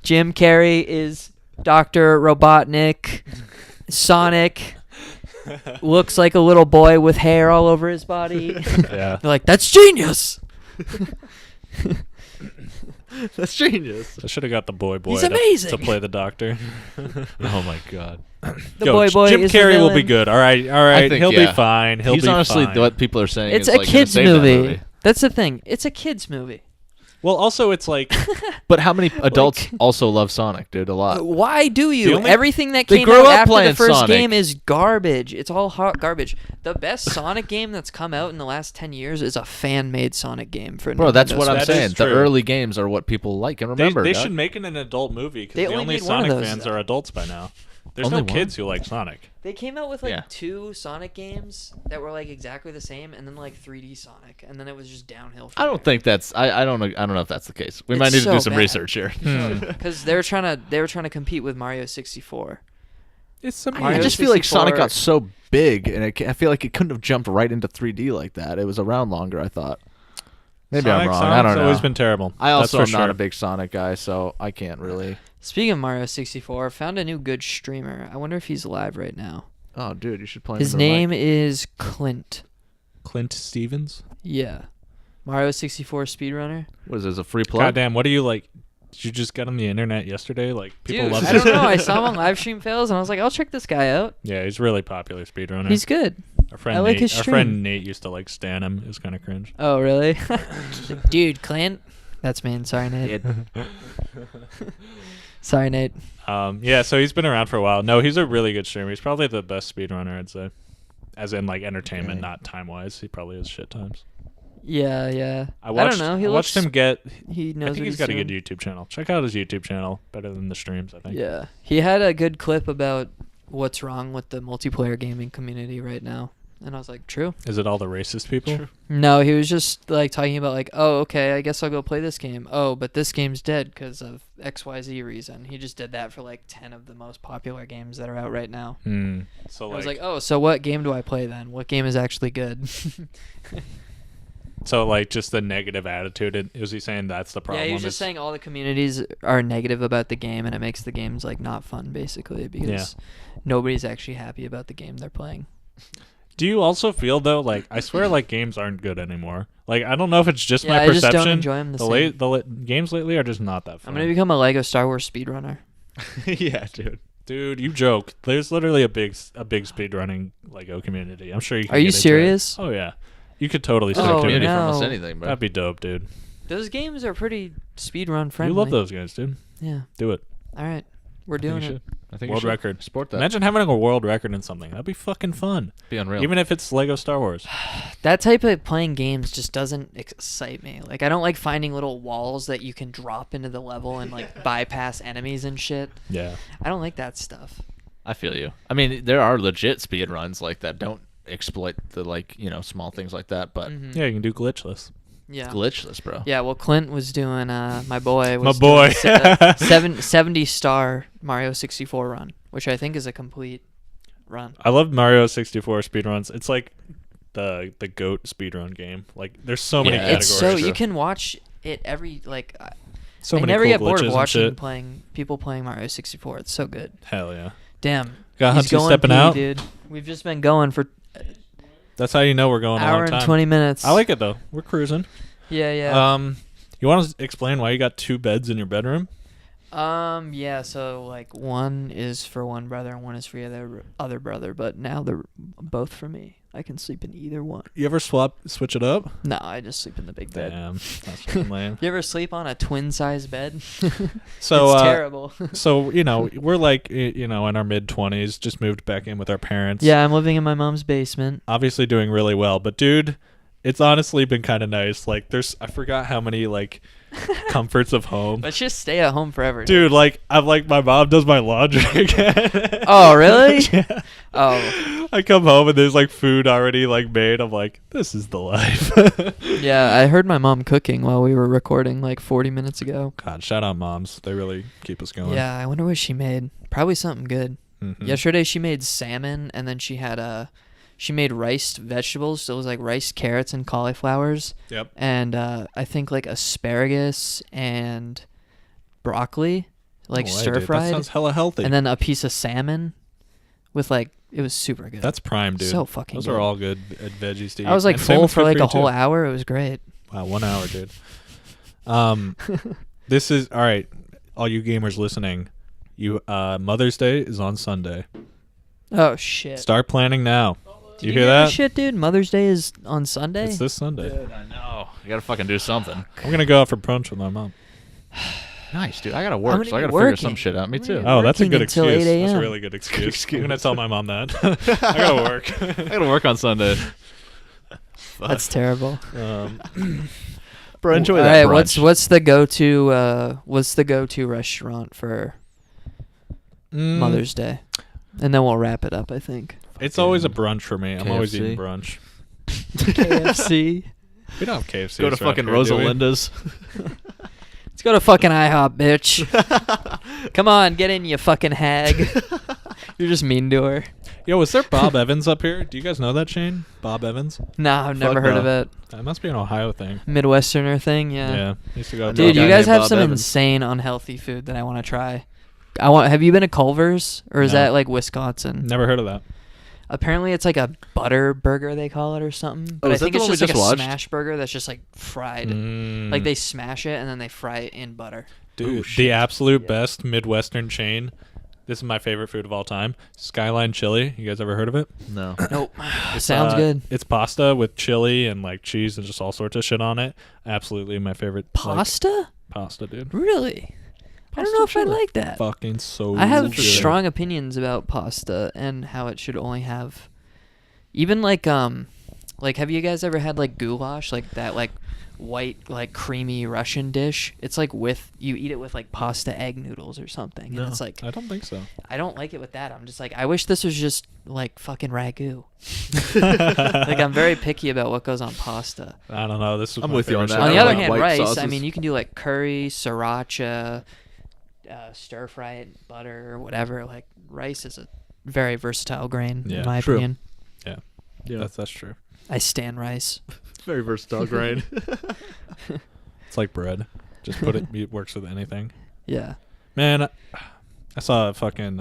Jim Carrey is Dr. Robotnik. Sonic looks like a little boy with hair all over his body. good. Yeah. They're like, that's genius. That's genius. I should have got the boy He's to amazing. play the doctor. Oh my god. The boy Jim is the Carrey will be villain. good. All right. think, He'll yeah. be fine. He's He's honestly what people are saying. It's is a like, gonna kids save that movie. That's the thing. It's a kids movie. Well, also it's like But how many adults also love Sonic, dude? A lot. Why do you? The only- Everything that They came grew out up after playing the first Sonic. game is garbage. It's all hot garbage. The best Sonic game that's come out in the last 10 years is a fan-made Sonic game for Bro, that's Nintendo what I'm That Switch. is saying. The true. early games are what people like. And remember, they dog. should make it an adult movie because They the only only made one of Sonic those, fans though. are adults by now. There's Only no one? kids who like Sonic. They came out with like Yeah. 2 Sonic games that were like exactly the same, and then like 3D Sonic, and then it was just downhill. I don't think that's. I don't know. I don't know if that's the case. We It's might need to so do some bad. research here. because they were trying to compete with Mario 64. It's some Mario I just feel like Sonic 64 got so big, and I feel like it couldn't have jumped right into 3D like that. It was around longer, I thought. Maybe I'm wrong. I don't know. Always been terrible. I also That's am for not sure. a big Sonic guy, so I can't really. Speaking of Mario 64, I found a new good streamer. I wonder if he's live right now. Oh, dude, you should play. His name is Clint. Clint Stevens. Yeah. Mario 64 speedrunner. What is this? A free plug? Goddamn, what do you like? Did you just get on the internet yesterday? Like people Dude, love I this. don't know. I saw him on live stream fails, and I was like, I'll check this guy out. Yeah, he's really popular speedrunner. He's good. Our friend I like Nate, his our stream. friend Nate used to like stan him. It was kind of cringe. Oh, really? Like, dude, Clint. That's mean. Sorry, Nate. Sorry, Nate. Yeah, so he's been around for a while. No, he's a really good streamer. He's probably the best speedrunner, I'd say. As in like entertainment, Okay. not time-wise. He probably has shit times. Yeah, yeah. I watched, don't know. He I watched looks, him get. He knows I what think he's got doing. a good YouTube channel. Check out his YouTube channel. Better than the streams, I think. Yeah. He had a good clip about what's wrong with the multiplayer gaming community right now. And I was like, true. Is it all the racist people? True. No, he was just like talking about like, oh, okay, I guess I'll go play this game. Oh, but this game's dead because of XYZ reason. He just did that for like 10 of the most popular games that are out right now. So I was like, oh, so what game do I play then? What game is actually good? so like just the negative attitude. Was he saying that's the problem? Yeah, he was just saying all the communities are negative about the game, and it makes the games like not fun, basically, because nobody's actually happy about the game they're playing. Do you also feel though, like I swear, like games aren't good anymore? Like I don't know if it's just Yeah, my I just perception. don't enjoy 'em the same. Games lately are just not that fun. I'm gonna become a Lego Star Wars speedrunner. Yeah, dude. Dude, you joke. There's literally a big speedrunning Lego community. I'm sure you can. Are you get into it. serious? Oh yeah, you could totally Oh, stick to Community it. for no. almost anything, bro. That'd be dope, dude. Those games are pretty speedrun friendly. You love those guys, dude. Yeah. Do it. All right, we're I think doing you it. should. I think you World should. record. Sport that. Imagine having a world record in something. That'd be fucking fun. Be unreal. Even if it's Lego Star Wars. That type of playing games just doesn't excite me. Like I don't like finding little walls that you can drop into the level and like bypass enemies and shit. Yeah. I don't like that stuff. I feel you. I mean, there are legit speed runs like that don't exploit the small things like that, but Mhm. Yeah, you can do glitchless. Yeah. glitchless, bro. Yeah, well, Clint was doing, my boy My was boy. doing a 70-star Mario 64 run, which I think is a complete run. I love Mario 64 speedruns. It's like the GOAT speedrun game. Like there's so many Yeah, categories. It's so, true. you can watch it every, like, so I many never cool get bored glitches of and watching shit. people playing Mario 64. It's so good. Hell yeah. Damn. Got He's Humpty going stepping pee, out. dude. We've just been going for That's how you know we're going a hour long and time. 20 minutes. I like it though. We're cruising. Yeah, yeah. You want to explain why you got 2 beds in your bedroom? Yeah, so like one is for one brother and one is for the other brother, but now they're both for me. I can sleep in either one. You ever switch it up? No, I just sleep in the big bed. Damn, that's fucking lame. You ever sleep on a twin size bed? So it's terrible. So we're like in our mid-20s, just moved back in with our parents. Yeah, I'm living in my mom's basement. Obviously doing really well, but dude, it's honestly been kind of nice. Like I forgot how many like comforts of home. Let's just stay at home forever. Dude, like I'm like my mom does my laundry again. Oh, really? Yeah. Oh, I come home and there's like food already like made. I'm like, this is the life. yeah. I heard my mom cooking while we were recording like 40 minutes ago. God, shout out moms. They really keep us going. Yeah, I wonder what she made. Probably something good. Mhm. Yesterday she made salmon, and then she made riced vegetables. So it was like rice, carrots, and cauliflowers. Yep. And I think like asparagus and broccoli, like No way, stir dude. That fried, sounds hella healthy. and then a piece of salmon with like, it was super good. That's prime, dude. So fucking Those good. are all good veggies to eat. I was like And full salmon's for good like you, a whole too. hour. It was great. Wow, 1 hour, dude. This is all right. All you gamers listening, you Mother's Day is on Sunday. Oh shit. Start planning now. Did You hear that? Shit, dude. Mother's Day is on Sunday. It's this Sunday. Dude, I know. You gotta fucking do something. I'm gonna go out for brunch with my mom. Nice, dude. I gotta I'm work, gonna so I be gotta figure working. some shit out. Me I'm too. gonna Oh, that's a Working good until excuse. 8 That's a a.m. really good excuse. I'm gonna tell my mom that. I gotta work. I gotta work on Sunday. That's terrible. Bro, enjoy All that right, brunch. what's the go-to restaurant for Mother's Day? And then we'll wrap it up, I think. It's always a brunch for me. I'm always KFC. eating brunch. KFC. We don't have KFC. Go to fucking Rosalinda's. Let's go to fucking IHOP, bitch. Come on, get in, you fucking hag. You're just mean to her. Yo, is there Bob Evans up here? Do you guys know that, Shane? Bob Evans? Nah, I've never Fuck heard no. of it. That must be an Ohio thing. Midwesterner thing, Yeah. yeah. Used to go to Dude, guy you guys named have Bob some Evans. insane unhealthy food that I want to try. Have you been to Culver's, or is No. that like Wisconsin? Never heard of that. Apparently, it's like a butter burger they call it or something. But I is that think the it's one we just like just a watched? smash burger that's just like fried. Mm. Like they smash it and then they fry it in butter. Dude, Oh, shit. the absolute best Midwestern chain. This is my favorite food of all time. Skyline Chili. You guys ever heard of it? No. Nope. It's, Sounds good. It's pasta with chili and like cheese and just all sorts of shit on it. Absolutely my favorite. like, Pasta? pasta, dude. Really? I don't know if I like that. Fucking so I have good. strong opinions about pasta and how it should only have, even like have you guys ever had like goulash, like that like white like creamy Russian dish? It's like you eat it with like pasta egg noodles or something, No. and it's like I don't think so. I don't like it with that. I'm just like I wish this was just like fucking ragu. Like I'm very picky about what goes on pasta. I don't know. This was I'm my with you on favorite that. On shit the I other like hand, white rice. I sauces. mean, you can do like curry, sriracha, stir fry it, in butter, or whatever. Like rice is a very versatile grain, Yeah, in my true. opinion. Yeah, Yeah. that's true. I stand rice. Very versatile grain. It's like bread. Just put it. It works with anything. Yeah. Man, I saw a fucking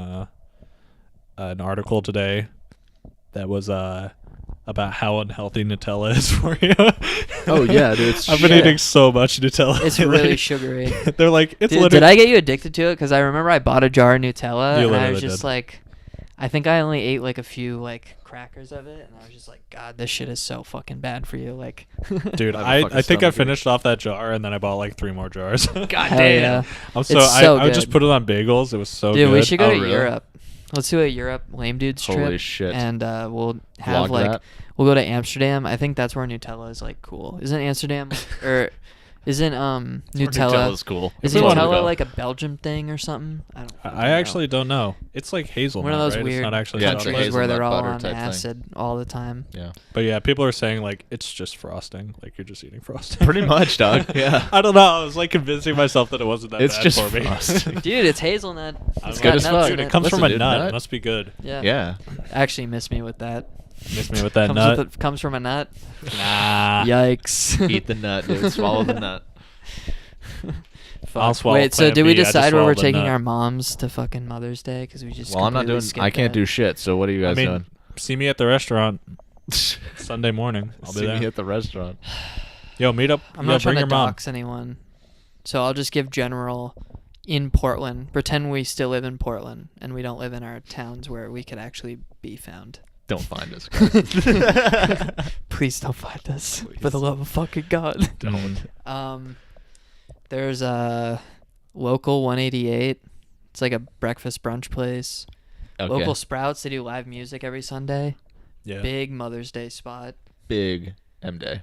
an article today that was about how unhealthy Nutella is for you. Oh, yeah, dude, it's I've been shit. eating so much Nutella. It's lately. really sugary. They're like, it's Dude, literally. did I get you addicted to it? Because I remember I bought a jar of Nutella You and I literally was just did. like, I think I only ate like a few like crackers of it, and I was just like, God, this shit is so fucking bad for you. Like, Dude, I have a fucking I think I stomachache. finished off that jar and then I bought like 3 more jars. God hell damn. yeah. I'm so, It's so I would just good. put it on bagels. It was so Dude, good. we should go Oh, to really? Europe. Let's do a Europe lame dudes trip. Holy shit. And we'll have Vlog like that. we'll go to Amsterdam. I think that's where Nutella is like cool. Isn't Amsterdam or isn't Nutella? Nutella's cool. Is If we wanna Nutella go. like a Belgium thing or something? I don't. I fucking know. actually don't know. It's like hazelnut, one of those right? weird It's not actually Yeah, countries like chocolate. where they're all hazelnut on butter type thing. acid all the time. Yeah. But yeah, people are saying like it's just frosting. Like you're just eating frosting. Pretty much, dog. Yeah. I don't know. I was like convincing myself that it wasn't that It's bad just for me. frosting. Dude, it's hazelnut. I'm It's like, got as nuts fuck. in Dude, it it. comes from Listen, a dude, nut. nut. It must be good. Yeah. Yeah. Actually, miss me with that. Miss me with that nut. Comes from a nut. Nah. Yikes. Eat the nut, dude. Swallow the nut. Fuck. I'll swallow Wait, so Plan did we B, I just decide where swallowed we're the taking nut. our moms to fucking Mother's Day? Because we just Well, I'm not completely doing. skipped I can't that. do shit. So what are you I guys mean, doing? see me at the restaurant Sunday morning. I'll be See there. me at the restaurant. Yo, meet up. I'm yeah, not trying bring to your mom. dox anyone. So I'll just give general in Portland. Pretend we still live in Portland and we don't live in our towns where we could actually be found. Don't find us, guys. Please don't find us. Please. For the love of fucking God. Don't. There's a local 188. It's like a breakfast brunch place. Okay. Local Sprouts, they do live music every Sunday. Yeah. Big Mother's Day spot. Big M Day.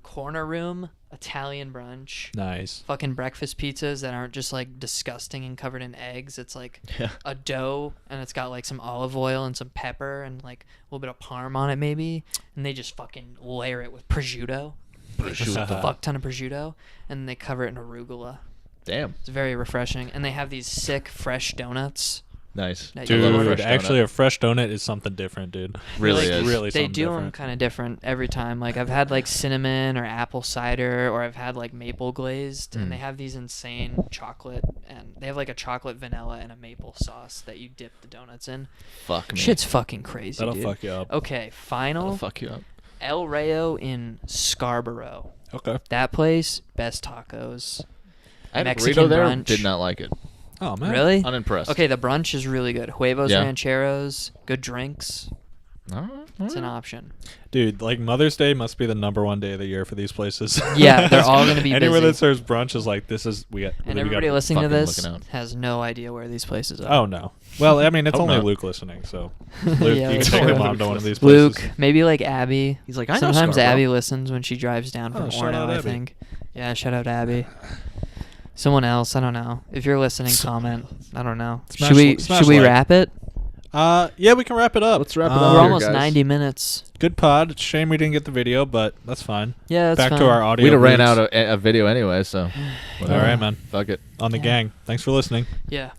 Corner Room, Italian brunch. Nice. Fucking breakfast pizzas that aren't just like disgusting and covered in eggs. It's like Yeah. a dough and it's got like some olive oil and some pepper and like a little bit of parm on it maybe. And they just fucking layer it with prosciutto. Like, just a fuck ton of prosciutto. And they cover it in arugula. Damn. It's very refreshing. And they have these sick fresh donuts. Nice. That you I love a love. Dude, fresh actually, donut. a fresh donut is something different, dude. Really like, is. Really They something do them different. kind of different every time. Like I've had like cinnamon or apple cider, or I've had like maple glazed, and they have these insane chocolate, and they have like a chocolate vanilla and a maple sauce that you dip the donuts in. Fuck me. Shit's fucking crazy, That'll dude. fuck you up. Okay, final That'll fuck you up. El Rayo in Scarborough. Okay. That place, best tacos. I had a Mexican burrito there. brunch. Did not like it. Oh man. Really? Unimpressed. Okay, the brunch is really good. Huevos Yeah. rancheros, good drinks. All It's an right. option. Dude, like Mother's Day must be the #1 day of the year for these places. Yeah, they're all gonna be Anywhere busy. that serves brunch is like, this is we got. And we everybody got, listening to fucking this looking out. has no idea where these places are. Oh no. Well, I mean, it's Hope only not. Luke listening, so Yeah, Luke, you can that's take your true. mom to one of these places. Luke, maybe like Abby. He's like, I know Sometimes Scarborough. Abby listens when she drives down from Oh, shout Orono, out I Abby. think. Yeah, shout out Abby. Someone else, I don't know. If you're listening, comment. I don't know. Smash should we li- smash should we like. wrap it? Yeah, we can wrap it up. Let's wrap it up We're here, almost guys. 90 minutes. Good pod. It's a shame we didn't get the video, but that's fine. Yeah, that's Back fine. to our audio. We'd have ran roots. out a video anyway, so All right, man. fuck it. On the Yeah. gang. Thanks for listening. Yeah.